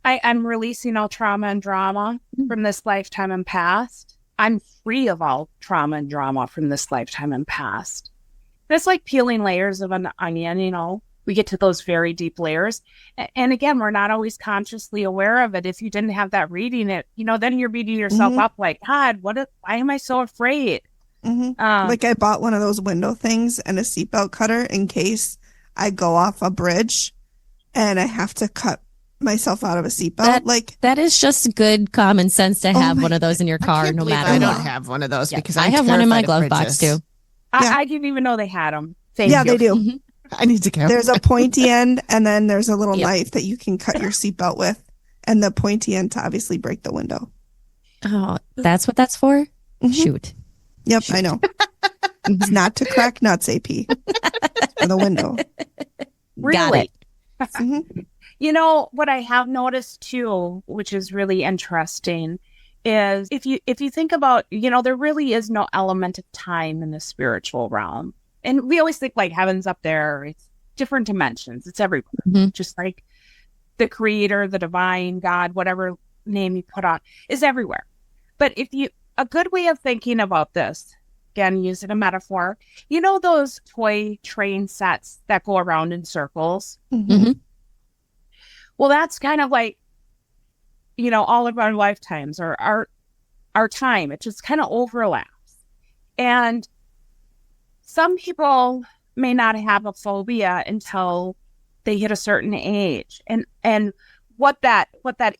I'm releasing all trauma and drama from this lifetime and past. I'm free of all trauma and drama from this lifetime and past. And it's like peeling layers of an onion, we get to those very deep layers. And again, we're not always consciously aware of it. If you didn't have that reading, then you're beating yourself up like, God, why am I so afraid? Like, I bought one of those window things and a seatbelt cutter in case I go off a bridge and I have to cut myself out of a seatbelt. That is just good common sense to have one of those in your car, no matter I what. don't have one of those because I have one in my glove box too. I didn't even know they had them. Thank you. They do. I need to go. There's a pointy end, and then there's a little knife that you can cut your seatbelt with, and the pointy end to obviously break the window. Oh, that's what that's for? Shoot. Yep, I know. It's not to crack nuts, AP. It's for the window. Really? Got it. What I have noticed too, which is really interesting, is if you think about, there really is no element of time in the spiritual realm. And we always think like heaven's up there. It's different dimensions. It's everywhere. Just like the creator, the divine, God, whatever name you put on, is everywhere. But a good way of thinking about this, again, using a metaphor, those toy train sets that go around in circles? Well, that's kind of like, all of our lifetimes or our time. It just kind of overlaps. And some people may not have a phobia until they hit a certain age. And what that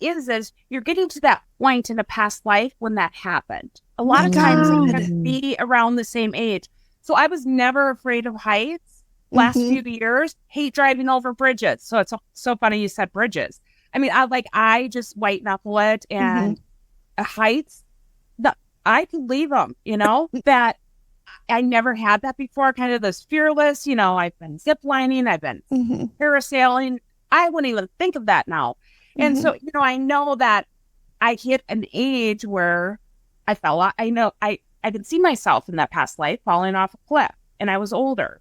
is you're getting to that point in a past life when that happened. A lot of times it can be around the same age. So I was never afraid of heights. Last few years, hate driving over bridges. So it's so funny you said bridges. I mean, I just white knuckle it, and heights, I can leave them, that I never had that before. Kind of this fearless, I've been ziplining, I've been parasailing. I wouldn't even think of that now. And so, I know that I hit an age where I fell off. I know I could see myself in that past life falling off a cliff, and I was older.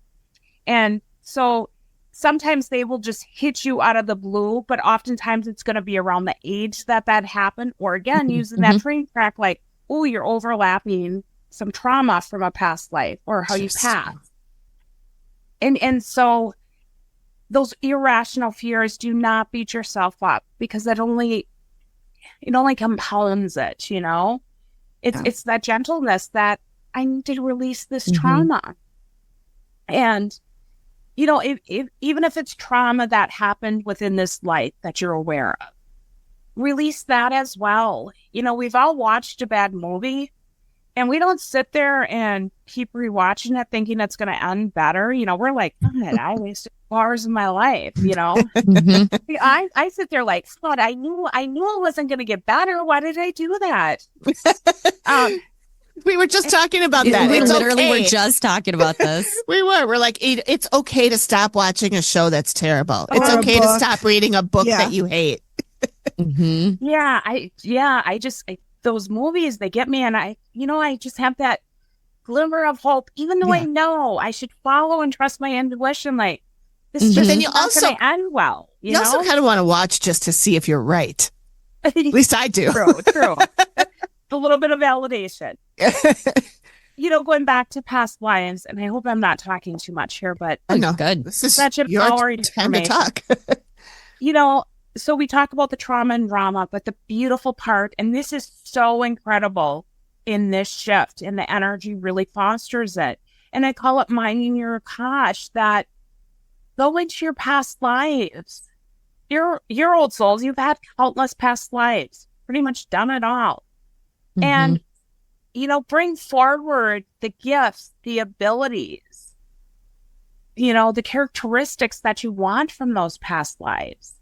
And so sometimes they will just hit you out of the blue, but oftentimes it's going to be around the age that happened. Or again, using that train track, like, oh, you're overlapping some trauma from a past life or how you passed. And so those irrational fears, do not beat yourself up, because it only compounds it, you know? It's that gentleness that I need to release this trauma. And, you know, if even if it's trauma that happened within this life that you're aware of, release that as well. You know, we've all watched a bad movie, and we don't sit there and keep rewatching it thinking it's going to end better. You know, we're like, God, I wasted 4 hours of my life, you know? I sit there like, God, I knew it wasn't going to get better. Why did I do that? We were just talking about that. We It's literally okay. were just talking about this. We're like, it's okay to stop watching a show that's terrible. It's Or a okay to book. stop reading a book Yeah. that you hate. Those movies, they get me, and I just have that glimmer of hope, even though I know I should follow and trust my intuition. Like, this is just then you not also- going to end well. You also kind of want to watch just to see if you're right. At least I do. True. A little bit of validation. You know, going back to past lives, and I hope I'm not talking too much here, but No, Good. this is such your empowering time to information. talk. You know, so we talk about the trauma and drama, but the beautiful part, and this is so incredible in this shift, and the energy really fosters it. And I call it minding your Akash, that go into your past lives. You're old souls. You've had countless past lives, pretty much done it all. And, you know, bring forward the gifts, the abilities, you know, the characteristics that you want from those past lives.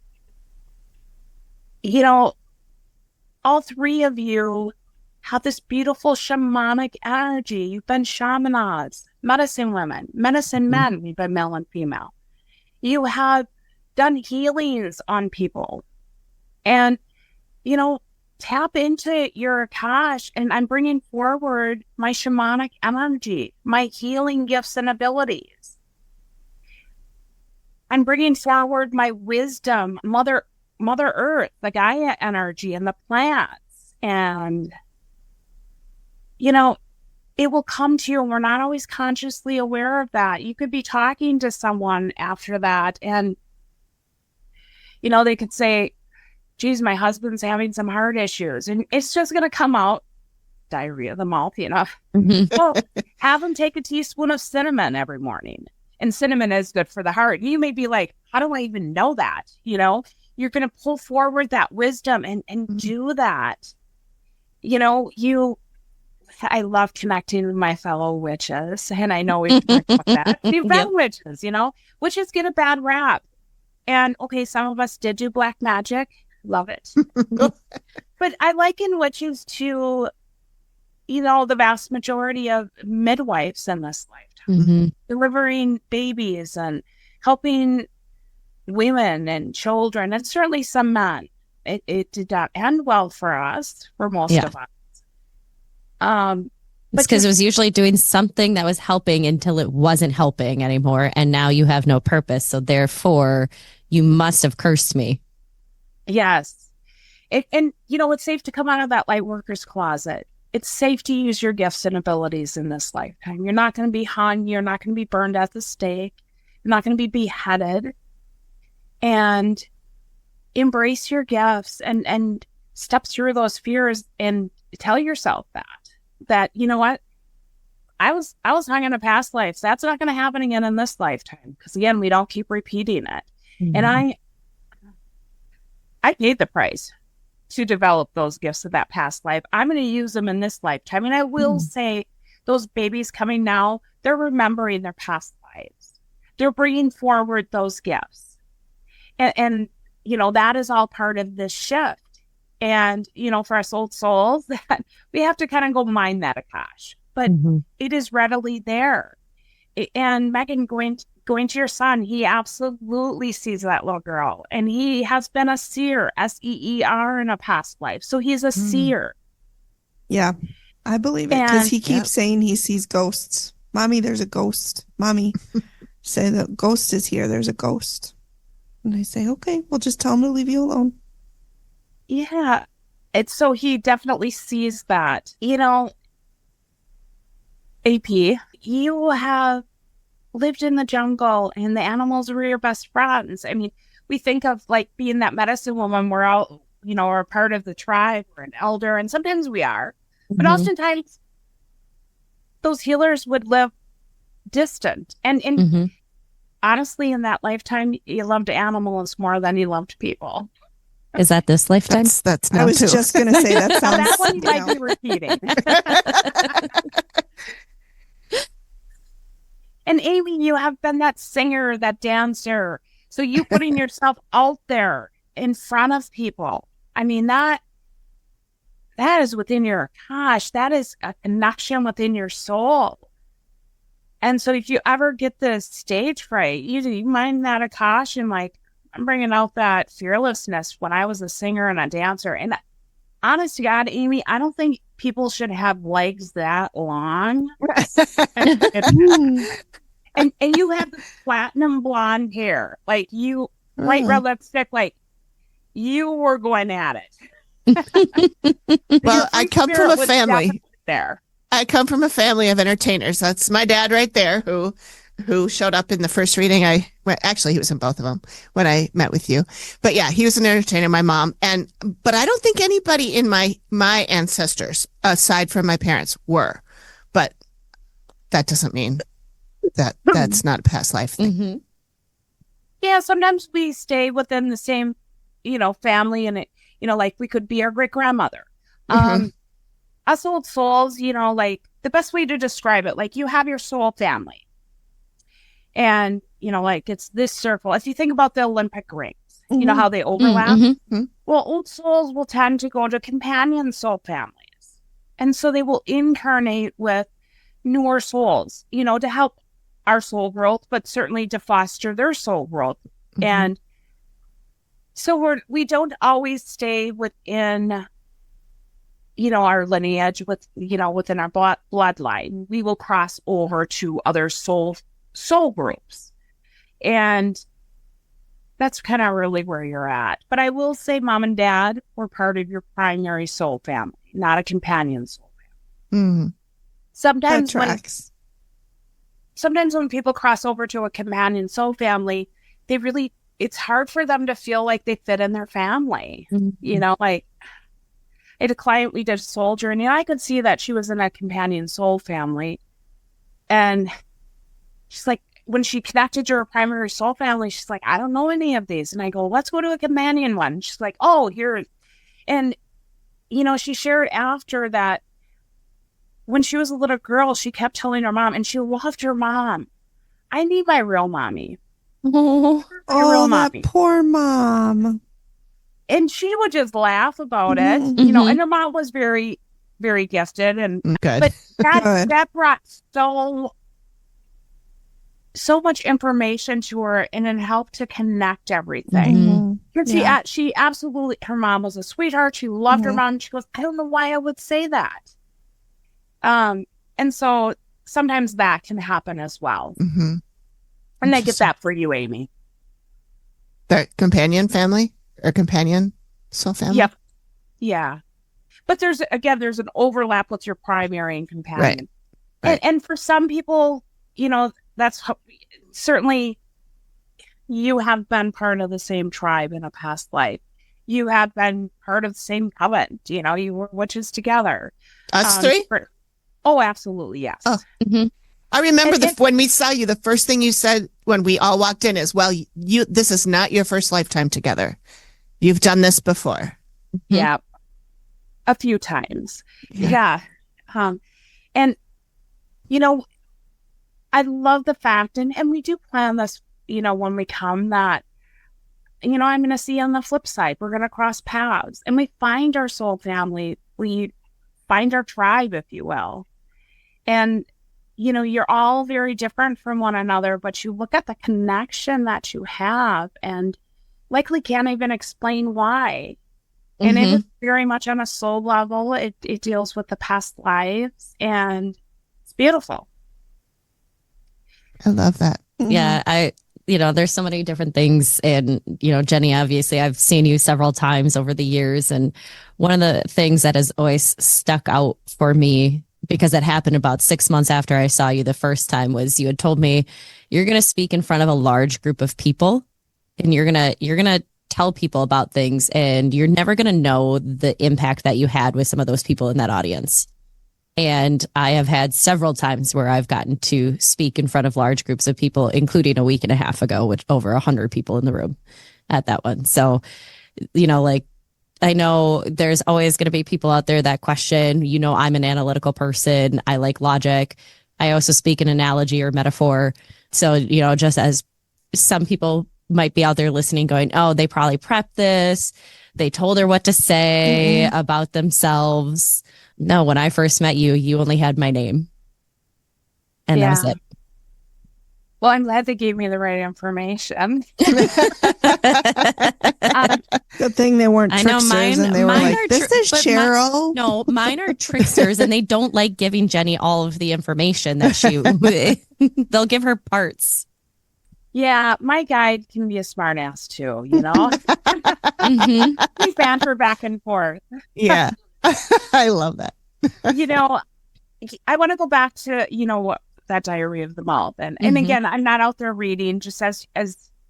You know, all three of you have this beautiful shamanic energy. You've been shamans, medicine women, medicine men. We've been male and female. You have done healings on people. And, you know, tap into your Akash, and I'm bringing forward my shamanic energy, my healing gifts and abilities. I'm bringing forward my wisdom, Mother Earth, the Gaia energy, and the plants. And, you know, it will come to you, and we're not always consciously aware of that. You could be talking to someone after that, and, you know, they could say, geez, my husband's having some heart issues, and it's just going to come out, diarrhea of the mouth, you know. Well, have them take a teaspoon of cinnamon every morning. And cinnamon is good for the heart. You may be like, how do I even know that? You know, you're going to pull forward that wisdom and do that. You know, I love connecting with my fellow witches, and I know we've talked about that. We've been witches, you know. Witches get a bad rap. And, okay, some of us did do black magic. Love it. But I liken witches to, you know, the vast majority of midwives in this lifetime, delivering babies and helping women and children, and certainly some men. It did not end well for us, for most of us. It's because it was usually doing something that was helping until it wasn't helping anymore, and now you have no purpose. So therefore, you must have cursed me. Yes. And, you know, it's safe to come out of that light worker's closet. It's safe to use your gifts and abilities in this lifetime. You're not going to be hung. You're not going to be burned at the stake. You're not going to be beheaded. And embrace your gifts and step through those fears and tell yourself that, you know what? I was hung in a past life. So that's not going to happen again in this lifetime. Because again, we don't keep repeating it. And I paid the price to develop those gifts of that past life. I'm going to use them in this lifetime. And I will say, those babies coming now, they're remembering their past lives. They're bringing forward those gifts. And you know, that is all part of this shift. And, you know, for us old souls, that we have to kind of go mine that Akash. But it is readily there. And Megan, going to your son, he absolutely sees that little girl. And he has been a seer, SEER, in a past life. So he's a seer. Yeah, I believe it, because he keeps saying he sees ghosts. Mommy, there's a ghost. Mommy, say the ghost is here. There's a ghost. And I say, okay, well, just tell him to leave you alone. Yeah. So he definitely sees that. You know, AP, you have lived in the jungle and the animals were your best friends. I mean, we think of like being that medicine woman, we're all, are a part of the tribe, or an elder, and sometimes we are. But oftentimes those healers would live distant. And honestly, in that lifetime, you loved animals more than you loved people. Is that this lifetime? That's I was just going to say that sounds. That one might be repeating. And Amy, you have been that singer, that dancer. So you putting yourself out there in front of people. I mean, that is within that is a connection within your soul. And so if you ever get the stage fright, you mind that Akash, and like, I'm bringing out that fearlessness when I was a singer and a dancer. And honest to God, Amy, I don't think people should have legs that long. and you have the platinum blonde hair, like you, light red lipstick, like you were going at it. Well, I come from a family. There. I come from a family of entertainers. That's my dad right there, who showed up in the first reading. Actually, he was in both of them when I met with you. But yeah, he was an entertainer, my mom. But I don't think anybody in my ancestors, aside from my parents, were. But that doesn't mean that's not a past life thing. Yeah, sometimes we stay within the same, family, and it, like we could be our great grandmother. Us old souls, like the best way to describe it, like you have your soul family. And, like it's this circle. If you think about the Olympic rings, you know how they overlap? Well, old souls will tend to go to companion soul families. And so they will incarnate with newer souls, to help our soul growth, but certainly to foster their soul growth. And so we don't always stay within, our lineage within our bloodline. We will cross over to other soul groups. And that's kind of really where you're at. But I will say mom and dad were part of your primary soul family, not a companion soul family. Sometimes when people cross over to a companion soul family, it's hard for them to feel like they fit in their family. Like I had a client, we did a soul journey, and I could see that she was in a companion soul family. And she's like, when she connected to her primary soul family, she's like, I don't know any of these. And I go, let's go to a companion one. She's like, oh, here. And, she shared after that when she was a little girl, she kept telling her mom, and she loved her mom, I need my real mommy. Oh, that poor mom. And she would just laugh about it, and her mom was very, very gifted. And good. But that brought so much information to her, and it helped to connect everything. She absolutely, her mom was a sweetheart. She loved her mom. She goes, I don't know why I would say that. And so sometimes that can happen as well. And I get that for you, Amy. The companion family or companion soul family? Yep. Yeah. But there's an overlap with your primary and companion. Right. And for some people, that's certainly you have been part of the same tribe in a past life. You have been part of the same coven. You were witches together. Us three? Oh, absolutely. Yes. Oh. I remember when we saw you, the first thing you said when we all walked in is, well, this is not your first lifetime together. You've done this before. Yeah. A few times. Yeah. And, I love the fact, and we do plan this, when we come, that, I'm going to see you on the flip side. We're going to cross paths, and we find our soul family. We find our tribe, if you will. And, you're all very different from one another, but you look at the connection that you have and likely can't even explain why. And it is very much on a soul level. It deals with the past lives, and it's beautiful. I love that. Yeah, there's so many different things. And, Jenny, obviously, I've seen you several times over the years. And one of the things that has always stuck out for me because it happened about 6 months after I saw you the first time. Was you had told me you're going to speak in front of a large group of people, and you're gonna tell people about things, and you're never going to know the impact that you had with some of those people in that audience. And I have had several times where I've gotten to speak in front of large groups of people, including a week and a half ago, with over 100 people in the room at that one. So, like, I know there's always going to be people out there that question, I'm an analytical person. I like logic. I also speak an analogy or metaphor. So, just as some people might be out there listening going, oh, they probably prepped this. They told her what to say about themselves. No, when I first met you, you only had my name. And that was it. Well, I'm glad they gave me the right information. Good thing they weren't tricksters and they were like, this is Cheryl. No, mine are tricksters and they don't like giving Jenny all of the information that they'll give her parts. Yeah, my guide can be a smart ass too, We banter back and forth. Yeah. I love that. I want to go back to, what that Diary of the Mouth. And again, I'm not out there reading, just as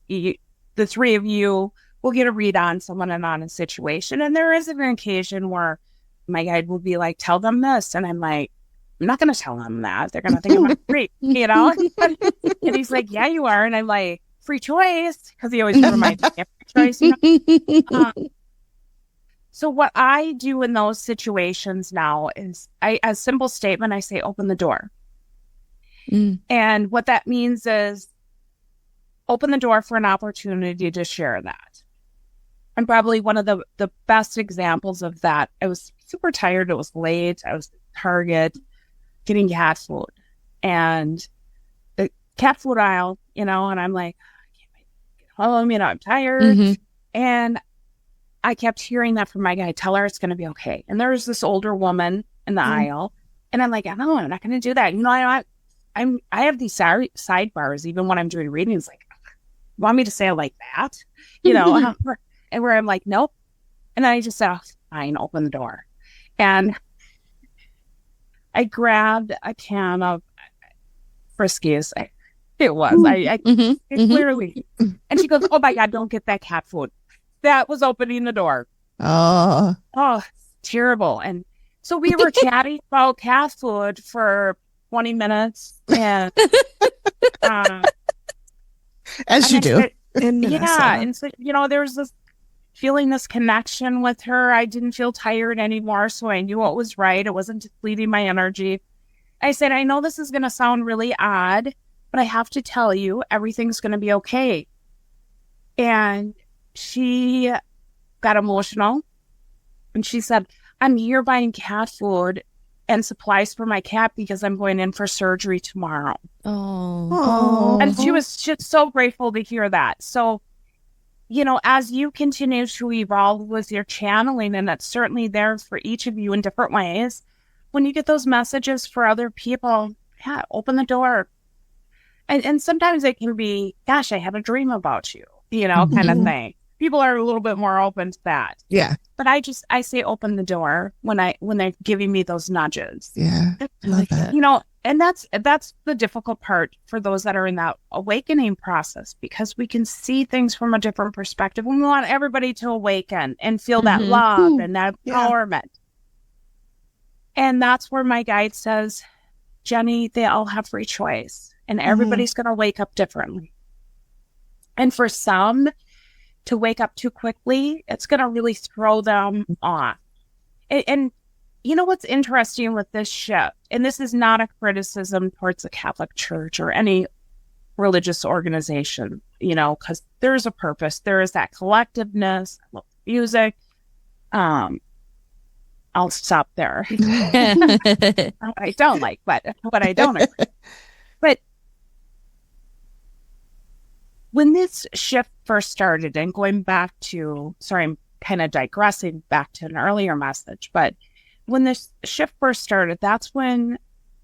the three of you will get a read on someone and on a situation. And there is an occasion where my guide will be like, tell them this. And I'm like, I'm not going to tell them that. They're going to think I'm great, And he's like, yeah, you are. And I'm like, free choice. Because he always reminds me of free choice. So what I do in those situations now is a simple statement. I say, open the door. And what that means is open the door for an opportunity to share that. And probably one of the best examples of that, I was super tired. It was late. I was at Target getting cat food. And the cat food aisle, and I'm like, I can't wait to get home. I'm tired. And I kept hearing that from my guy, tell her it's going to be okay. And there was this older woman in the aisle. And I'm like, no, I'm not going to do that. I have these sidebars, even when I'm doing readings, like, want me to say it like that? And where I'm like, nope. And I just said, oh, fine, open the door. And I grabbed a can of Friskies. It was. I clearly. And she goes, oh my God, don't get that cat food. That was opening the door. Oh, terrible. And so we were chatting about cat food for 20 minutes. And as you do. Yeah. And so, there was this feeling, this connection with her. I didn't feel tired anymore. So I knew what was right. It wasn't depleting my energy. I said, I know this is going to sound really odd, but I have to tell you, everything's going to be okay. And she got emotional. And she said, I'm here buying cat food and supplies for my cat because I'm going in for surgery tomorrow. Oh. And she was just so grateful to hear that. So, as you continue to evolve with your channeling, and that's certainly there for each of you in different ways, when you get those messages for other people, yeah, open the door. And sometimes it can be, gosh, I had a dream about you, kind of thing. People are a little bit more open to that. Yeah. But I say open the door when they're giving me those nudges. Yeah. I love that. And that's the difficult part for those that are in that awakening process, because we can see things from a different perspective. We want everybody to awaken and feel that love and that empowerment. And that's where my guide says, Jenny, they all have free choice and everybody's going to wake up differently. And for some to wake up too quickly, it's going to really throw them off. And what's interesting with this shift, and this is not a criticism towards the Catholic Church or any religious organization, because there's a purpose. There is that collectiveness. I love music. I'll stop there. I don't like, but what I don't agree. But when this shift first started, and going back to, sorry, I'm kind of digressing back to an earlier message, but when this shift first started, that's when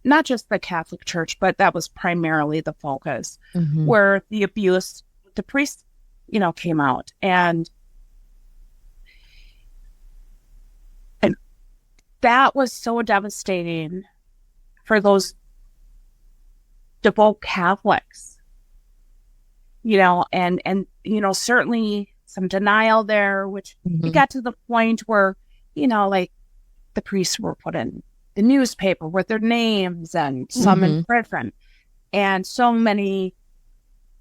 not just the Catholic Church, but that was primarily the focus, where the abuse, the priests, came out. And that was so devastating for those devout Catholics, and certainly some denial there, which it got to the point where, like the priests were put in the newspaper with their names and some in prison, and so many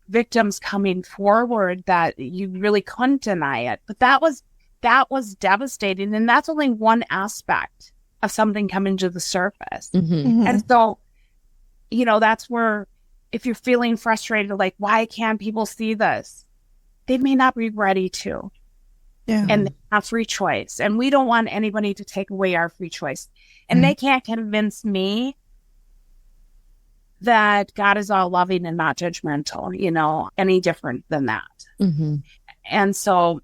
victims coming forward that you really couldn't deny it. But that was devastating. And that's only one aspect of something coming to the surface. And so, that's where, if you're feeling frustrated, like, why can't people see this? They may not be ready to. Yeah. And they have free choice. And we don't want anybody to take away our free choice. And they can't convince me that God is all loving and not judgmental, any different than that. And so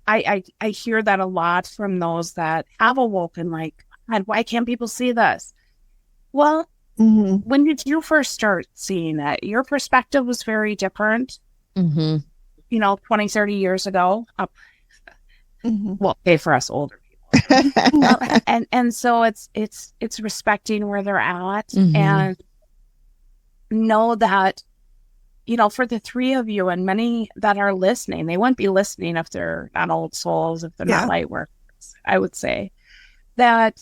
I hear that a lot from those that have awoken, like, God, why can't people see this? Well, when did you first start seeing it? Your perspective was very different, 20, 30 years ago. Well, okay, for us older people. And so it's respecting where they're at and know that, for the three of you and many that are listening, they wouldn't be listening if they're not old souls, if they're not light workers. I would say that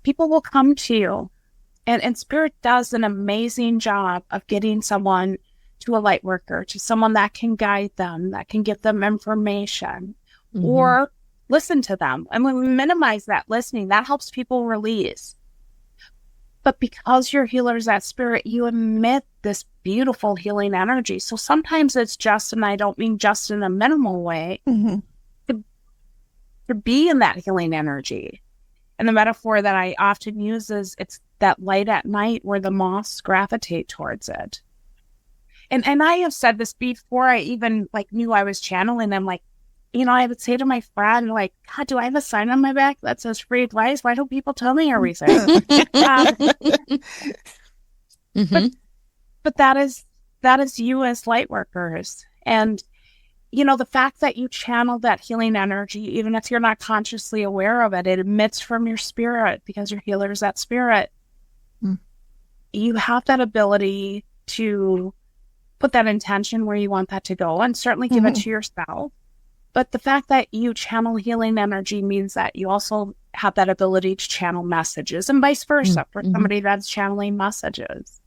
people will come to you, and Spirit does an amazing job of getting someone to a light worker, to someone that can guide them, that can give them information or listen to them. And when we minimize that listening, that helps people release. But because you're healers at Spirit, you emit this beautiful healing energy. So sometimes it's just, and I don't mean just in a minimal way, to be in that healing energy. And the metaphor that I often use is it's that light at night where the moths gravitate towards it. And I have said this before I even knew I was channeling. I'm like, I would say to my friend, like, God, do I have a sign on my back that says free advice? Why don't people tell me everything? But that is you as light workers. And, the fact that you channel that healing energy, even if you're not consciously aware of it, it emits from your spirit because you're healers at Spirit. You have that ability to put that intention where you want that to go and certainly give it to yourself. But the fact that you channel healing energy means that you also have that ability to channel messages and vice versa for somebody that's channeling messages.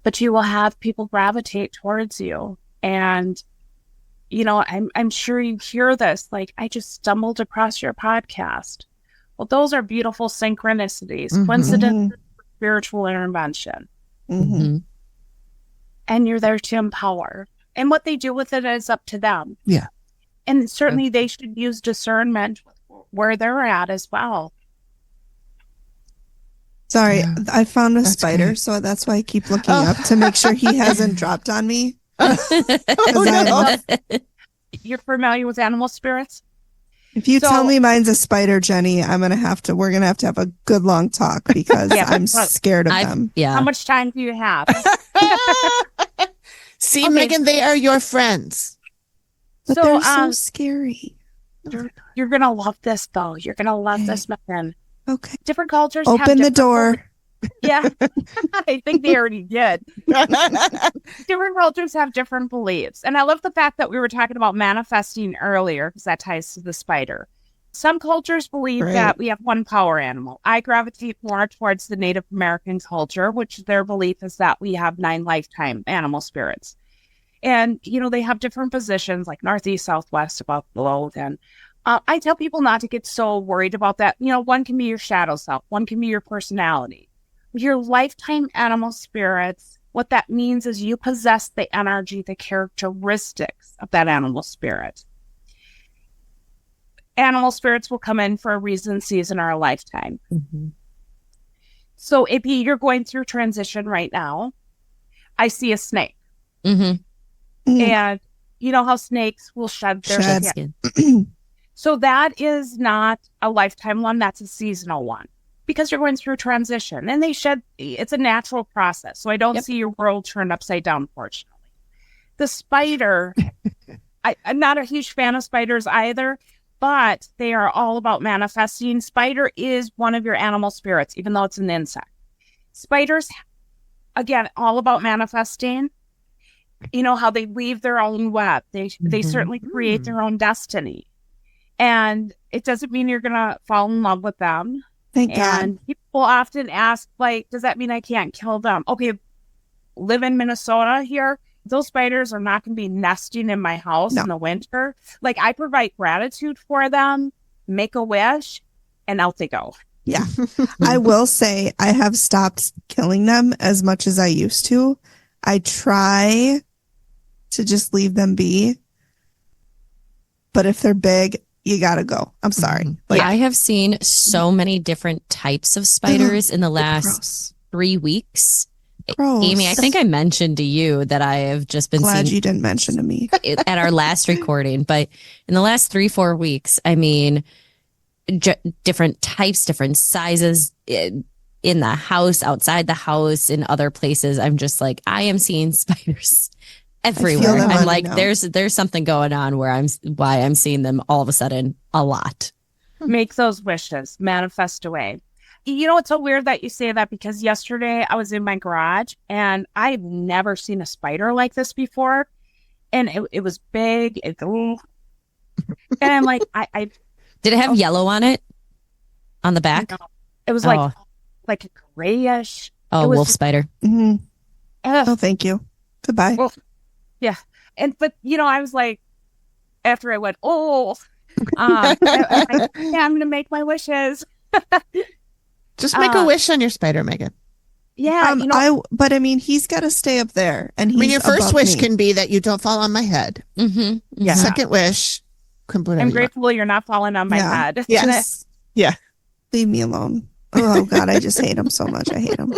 But you will have people gravitate towards you. And, I'm sure you hear this, like, I just stumbled across your podcast. Well, those are beautiful synchronicities, coincidences, spiritual intervention. And you're there to empower. And what they do with it is up to them. Yeah. And certainly they should use discernment where they're at as well. Sorry, I found a spider, great. so that's why I keep looking up to make sure he hasn't dropped on me. You're familiar with animal spirits? If you tell me mine's a spider, Jenny, we're going to have to have a good long talk because I'm scared of them. Yeah. How much time do you have? See, Megan, they are your friends. But they're so scary. You're going to love this, though. You're going to love this, Megan. Okay. Different cultures Open the door. Yeah. I think they already did. Different cultures have different beliefs. And I love the fact that we were talking about manifesting earlier because that ties to the spider. Some cultures believe that we have one power animal. I gravitate more towards the Native American culture, which their belief is that we have 9 lifetime animal spirits. And, they have different positions like northeast, southwest, above, below. And I tell people not to get so worried about that. One can be your shadow self. One can be your personality. Your lifetime animal spirits, what that means is you possess the energy, the characteristics of that animal spirit. Animal spirits will come in for a reason, season, or a lifetime. So if you're going through transition right now, I see a snake. And you know how snakes will shed their skin. So that is not a lifetime one, that's a seasonal one. Because you're going through transition and it's a natural process. So I don't see your world turned upside down, fortunately. The spider, I'm not a huge fan of spiders either, but they are all about manifesting. Spider is one of your animal spirits, even though it's an insect. Spiders, again, all about manifesting. You know how they weave their own web. They certainly create their own destiny. And it doesn't mean you're going to fall in love with them. Thank God. And people often ask, like, does that mean I can't kill them? Okay, live in Minnesota here. Those spiders are not going to be nesting in my house in the winter. Like, I provide gratitude for them, make a wish, and out they go. Yeah. I will say I have stopped killing them as much as I used to. I try to just leave them be. But if they're big, you got to go. I'm sorry. Like, I have seen so many different types of spiders in the last 3 weeks. Gross. Amy, I think I mentioned to you that I have just been Glad seeing you didn't mention to me at our last recording, but in the last 3-4 weeks, I mean, different types, different sizes in the house, outside the house, in other places. I'm just like, I am seeing spiders everywhere. I'm like, there's something going on where I'm seeing them all of a sudden a lot. Make those wishes, manifest away. You know, it's so weird that you say that, because yesterday I was in my garage and I've never seen a spider like this before. And it was big. And I'm like, I did it have yellow on it? On the back? No. It was like a grayish. Oh, wolf spider. Mm-hmm. Oh, thank you. Goodbye. Well, yeah. But you know, I was like, after I went, I'm going to make my wishes. Just make a wish on your spider, Megan. Yeah. But I mean, he's got to stay up there. And your first wish can be that you don't fall on my head. Mm-hmm. Yeah. Second wish, I'm grateful you're not falling on my head. Yeah. Leave me alone. Oh God, I just hate him so much. I hate him.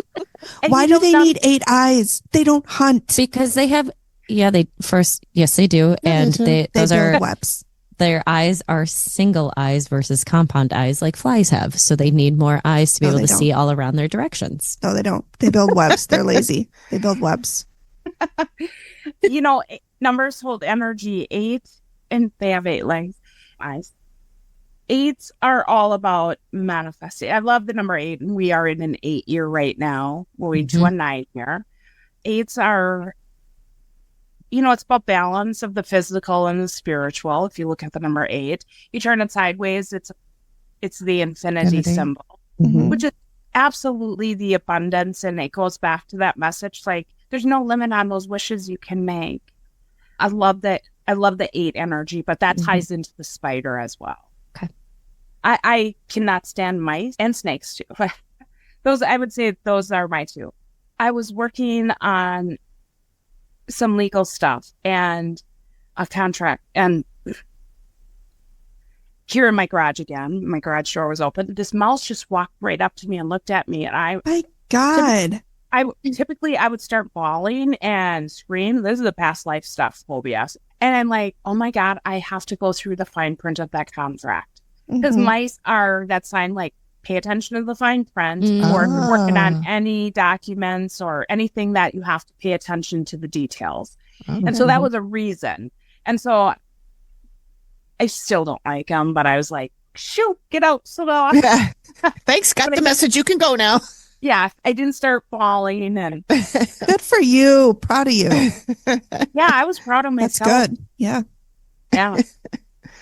Why do they need 8 eyes? They don't hunt. Because they have, yes, they do. Yeah, and they those build are webs. Their eyes are single eyes versus compound eyes like flies have. So they need more eyes to be able to see all around their directions. No, they don't. They build webs. They're lazy. They build webs. You know, numbers hold energy. 8, and they have 8 legs, eyes. 8s are all about manifesting. I love the number 8, and we are in an 8 year right now. We'll reach 9 here. 8s are, you know, it's about balance of the physical and the spiritual. If you look at the number 8, you turn it sideways, it's the infinity symbol, which is absolutely the abundance. And it goes back to that message, like, there's no limit on those wishes you can make. I love that. I love the 8 energy, but that ties into the spider as well. Okay. I cannot stand mice and snakes too. I would say those are my 2. I was working on some legal stuff and a contract, and here in my garage again, my garage door was open. This mouse just walked right up to me and looked at me, and my God. I would start bawling and scream. This is the past life stuff, phobias. And I'm like, oh my God, I have to go through the fine print of that contract. Because mice are that sign, like, pay attention to the fine print, or if you're working on any documents or anything that you have to pay attention to the details. And so that was a reason. And so I still don't like them, but I was like, shoot, get out. So thanks, got the message. You can go now. Yeah, I didn't start bawling. And good for you. Proud of you. Yeah, I was proud of myself. That's good. Yeah. Yeah.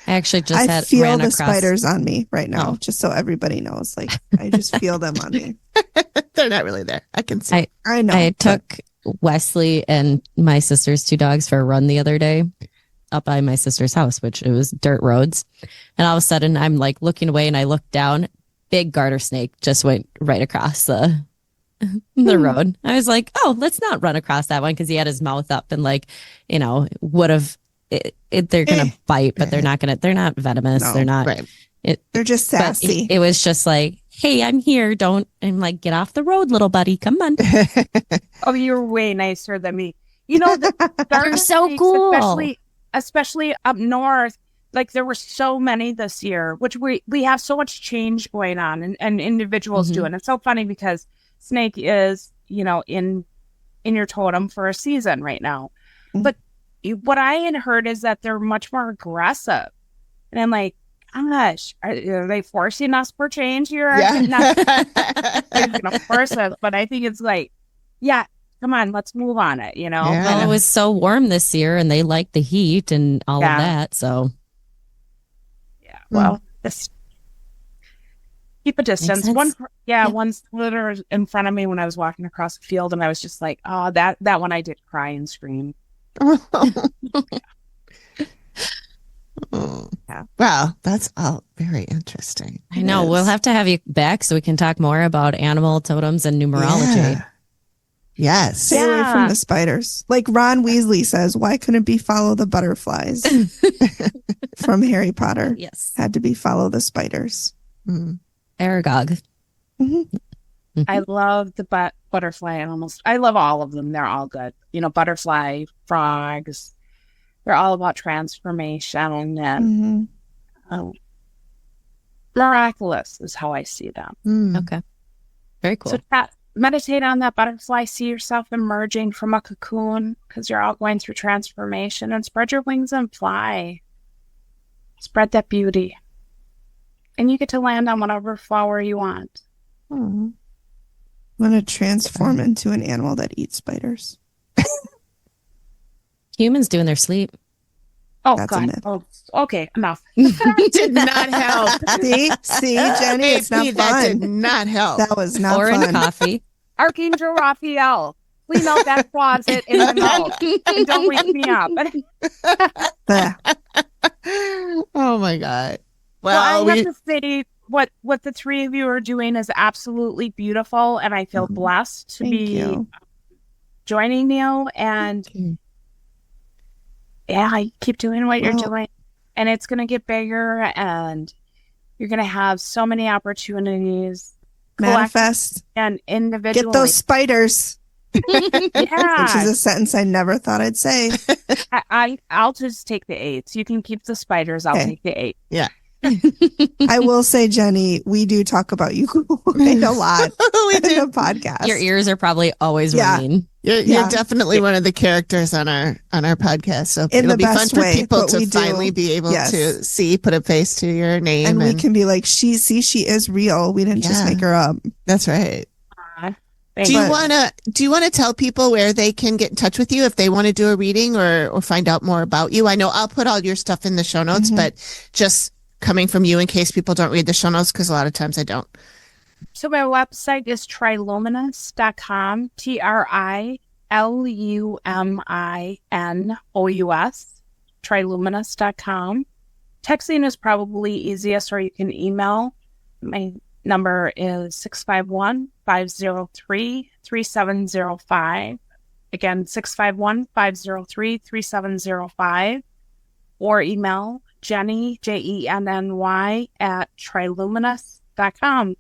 I actually just I feel the spiders on me right now, just so everybody knows. Like, I just feel them on me. They're not really there. I can see. I know. I took Wesley and my sister's 2 dogs for a run the other day up by my sister's house, which it was dirt roads. And all of a sudden I'm like looking away, and I look down, big garter snake just went right across the road. I was like, oh, let's not run across that one, because he had his mouth up and, like, you know, would have. They're gonna bite, but they're not venomous. No, they're not. Right. They're just sassy. It was just like, hey, I'm here. I'm like, get off the road, little buddy. Come on. Oh, you're way nicer than me. You know, they're so cool. Especially up north. Like, there were so many this year, which we have so much change going on, and individuals do. And it's so funny because snake is, you know, in your totem for a season right now. But what I had heard is that they're much more aggressive. And I'm like, gosh, are they forcing us for change here? Yeah. They're gonna force us, but I think it's like, yeah, come on, let's move on it, you know? Yeah. Well, it was so warm this year and they like the heat and all of that. So, Yeah, well, just keep a distance. sense. One's literally in front of me when I was walking across the field, and I was just like, oh, that one I did cry and scream. Oh. Yeah. Wow, that's all very interesting. I know. It We'll is. have to have you back so we can talk more about animal totems and numerology. Yeah. Yes. Stay away from Yeah. the spiders. Like Ron Weasley says, why couldn't it be follow the butterflies from Harry Potter? Yes. Had to be follow the spiders. Mm. Aragog. I love the butterfly animals. I love all of them. They're all good. You know, butterfly, frogs. They're all about transformation and miraculous is how I see them. Mm. Okay. Very cool. So meditate on that butterfly. See yourself emerging from a cocoon because you're all going through transformation, and spread your wings and fly. Spread that beauty. And you get to land on whatever flower you want. Oh. I'm going to transform into an animal that eats spiders. Humans do in their sleep. Oh, That's a God. myth. Oh, okay, enough. Did not help. See, Jenny, it's not AP, that did fun. not help. That was not Or in fun. coffee. Archangel Raphael, clean out that closet in the mouth. And don't wake me up. Bleh. Oh my God. Well, Well, I have to say, what the three of you are doing is absolutely beautiful, and I feel blessed to Thank be you. joining you. And yeah, keep doing what you're Well- doing, and it's going to get bigger, and you're going to have so many opportunities. Manifest. And individually. Get those spiders. Which Yeah. is a sentence I never thought I'd say. I'll just take the 8s. You can keep the spiders. I'll Okay. take the 8. I will say, Jenny, we do talk about you quite a lot we in do. the podcast. Your ears are probably always Yeah. ringing. You're Yeah. definitely one of the characters on our podcast. So In it'll the be fun best for way, people but to we do. finally be able Yes. to put a face to your name. and we can be like, she is real. We didn't just Yeah. make her up. That's right. Thank Do you you. want to tell people where they can get in touch with you if they want to do a reading or find out more about you? I know I'll put all your stuff in the show notes, but just coming from you in case people don't read the show notes, because a lot of times I don't. So my website is triluminous.com, TRILUMINOUS, triluminous.com. Texting is probably easiest, or you can email. My number is 651-503-3705. Again, 651-503-3705. Or email Jenny, Jenny, at triluminous.com.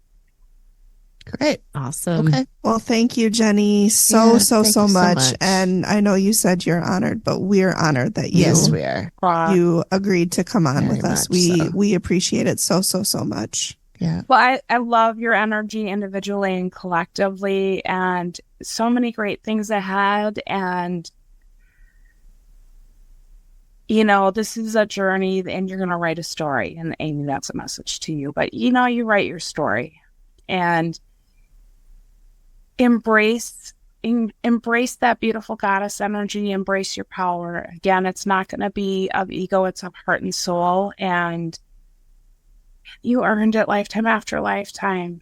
Great. Awesome. Okay. Well, thank you, Jenny, so Yeah, thank so you so much. much. And I know you said you're honored, but we're honored that you Yes, we are. you agreed to come on Very with us. much so. We appreciate it so much. Yeah. Well, I love your energy individually and collectively, and so many great things ahead. And, you know, this is a journey, and you're going to write a story. And Amy, that's a message to you. But, you know, you write your story and embrace that beautiful goddess energy, embrace your power. Again, it's not going to be of ego, it's of heart and soul. And you earned it lifetime after lifetime.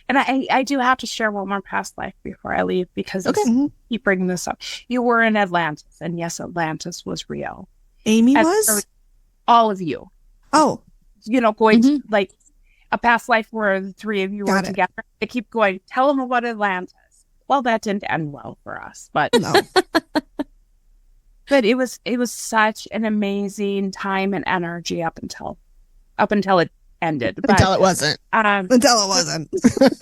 And I do have to share one more past life before I leave, because Okay. keep bringing this up. You were in Atlantis, and yes, Atlantis was real. Amy As- was? all of you, Oh, you know, going to like a past life where the three of you were Got it. together. They keep going, tell them about Atlantis. Well, that didn't end well for us, but no. but it was such an amazing time and energy up until it ended. Until it wasn't. Until it wasn't.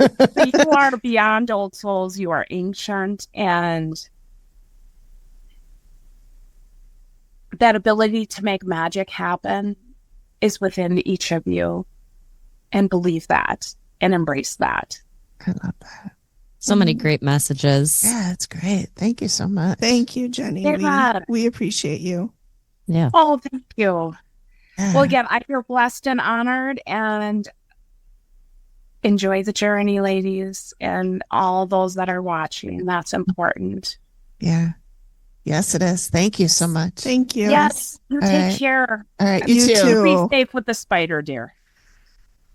But you are beyond old souls. You are ancient, and that ability to make magic happen is within each of you. And believe that and embrace that. I love that. So many great messages. Yeah, that's great. Thank you so much. Thank you, Jenny. Yeah. We appreciate you. Yeah. Oh, thank you. Well, again, I feel blessed and honored, and enjoy the journey, ladies, and all those that are watching. That's important. Yeah. Yes, it is. Thank you so much. Thank you. Yes. You All take right. care. All right. You too. Be safe with the spider, dear.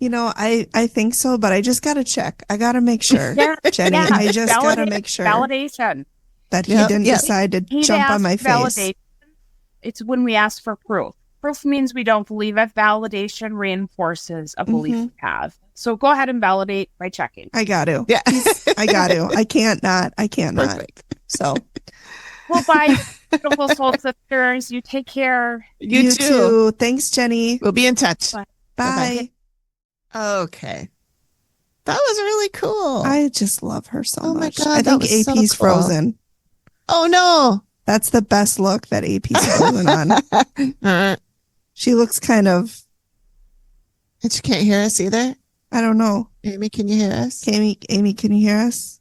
You know, I think so, but I just got to check. I got to make sure. Yeah. Jenny, Yeah. I just got to make sure Validation. that he Yep, didn't yep. decide to He'd jump on ask my face. validation. It's when we ask for proof. Proof means we don't believe it. Validation reinforces a belief we have. So go ahead and validate by checking. I got to. Yeah. I got to. I can't not. Perfect. So Well, bye, beautiful soul sisters. You take care. You too. Thanks, Jenny. We'll be in touch. Bye. Bye. Okay. That was really cool. I just love her so Oh my much. God, I that think was so AP's cool. frozen. Oh, no. That's the best look that AP's frozen on. She looks kind of, And she can't hear us either. I don't know. Amy, can you hear us? Amy, can you hear us?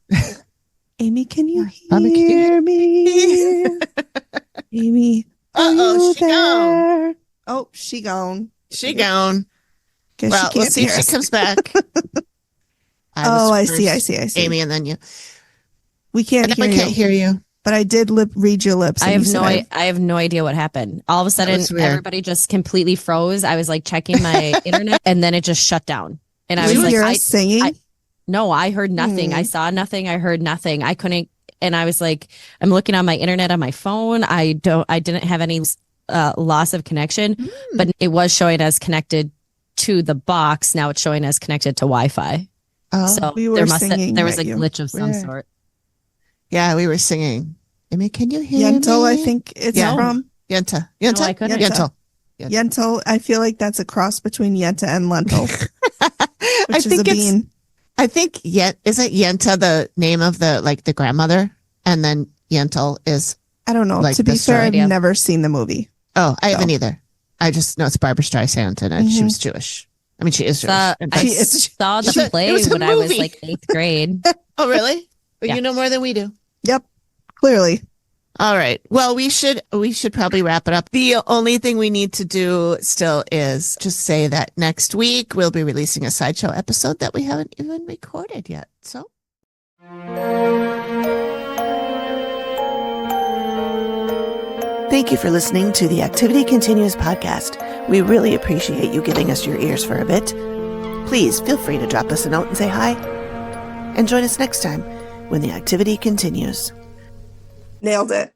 Amy, can you Amy, can you hear me? Amy, are Uh-oh, you she gone. there? Oh, she gone. She gone. Guess Well, she we'll can't see if hear she us. comes back. Oh, I was see. first, Amy, and then you. We can't And hear then we you. can't hear you. But I did read your lips. I and have you said I have no idea what happened. All of a sudden, was weird. everybody just completely froze. I was like checking my internet, and then it just shut down. And I Did was you like, hear us singing? no, I heard nothing. I saw nothing. I heard nothing. I couldn't. And I was like, I'm looking on my internet on my phone. I didn't have any loss of connection, but it was showing as connected to the box. Now it's showing as connected to Wi-Fi. Oh, So we were there singing there was a at you. glitch of some Weird. sort. yeah, we were singing. Amy, can you hear Yentl, me? I think it's Yeah. from. Yenta. No, Yenta? I couldn't. Yental. Yentl. I feel like that's a cross between Yenta and lentil, I which is a think it's. bean. I think isn't Yenta the name of the grandmother, and then Yental is. I don't know. like To be the fair, I've story. never seen the movie. Oh, I haven't No. either. I just know it's Barbara Streisand, and she was Jewish. I mean, she is Jewish. I In fact- She is- saw It the play was a when I was movie. like 8th grade. oh, really? Well, Yeah. you know more than we do. Yep, clearly. All right. Well, we should probably wrap it up. The only thing we need to do still is just say that next week we'll be releasing a sideshow episode that we haven't even recorded yet. So. Thank you for listening to the Activity Continues podcast. We really appreciate you giving us your ears for a bit. Please feel free to drop us a note and say hi. And join us next time when the activity continues. Nailed it.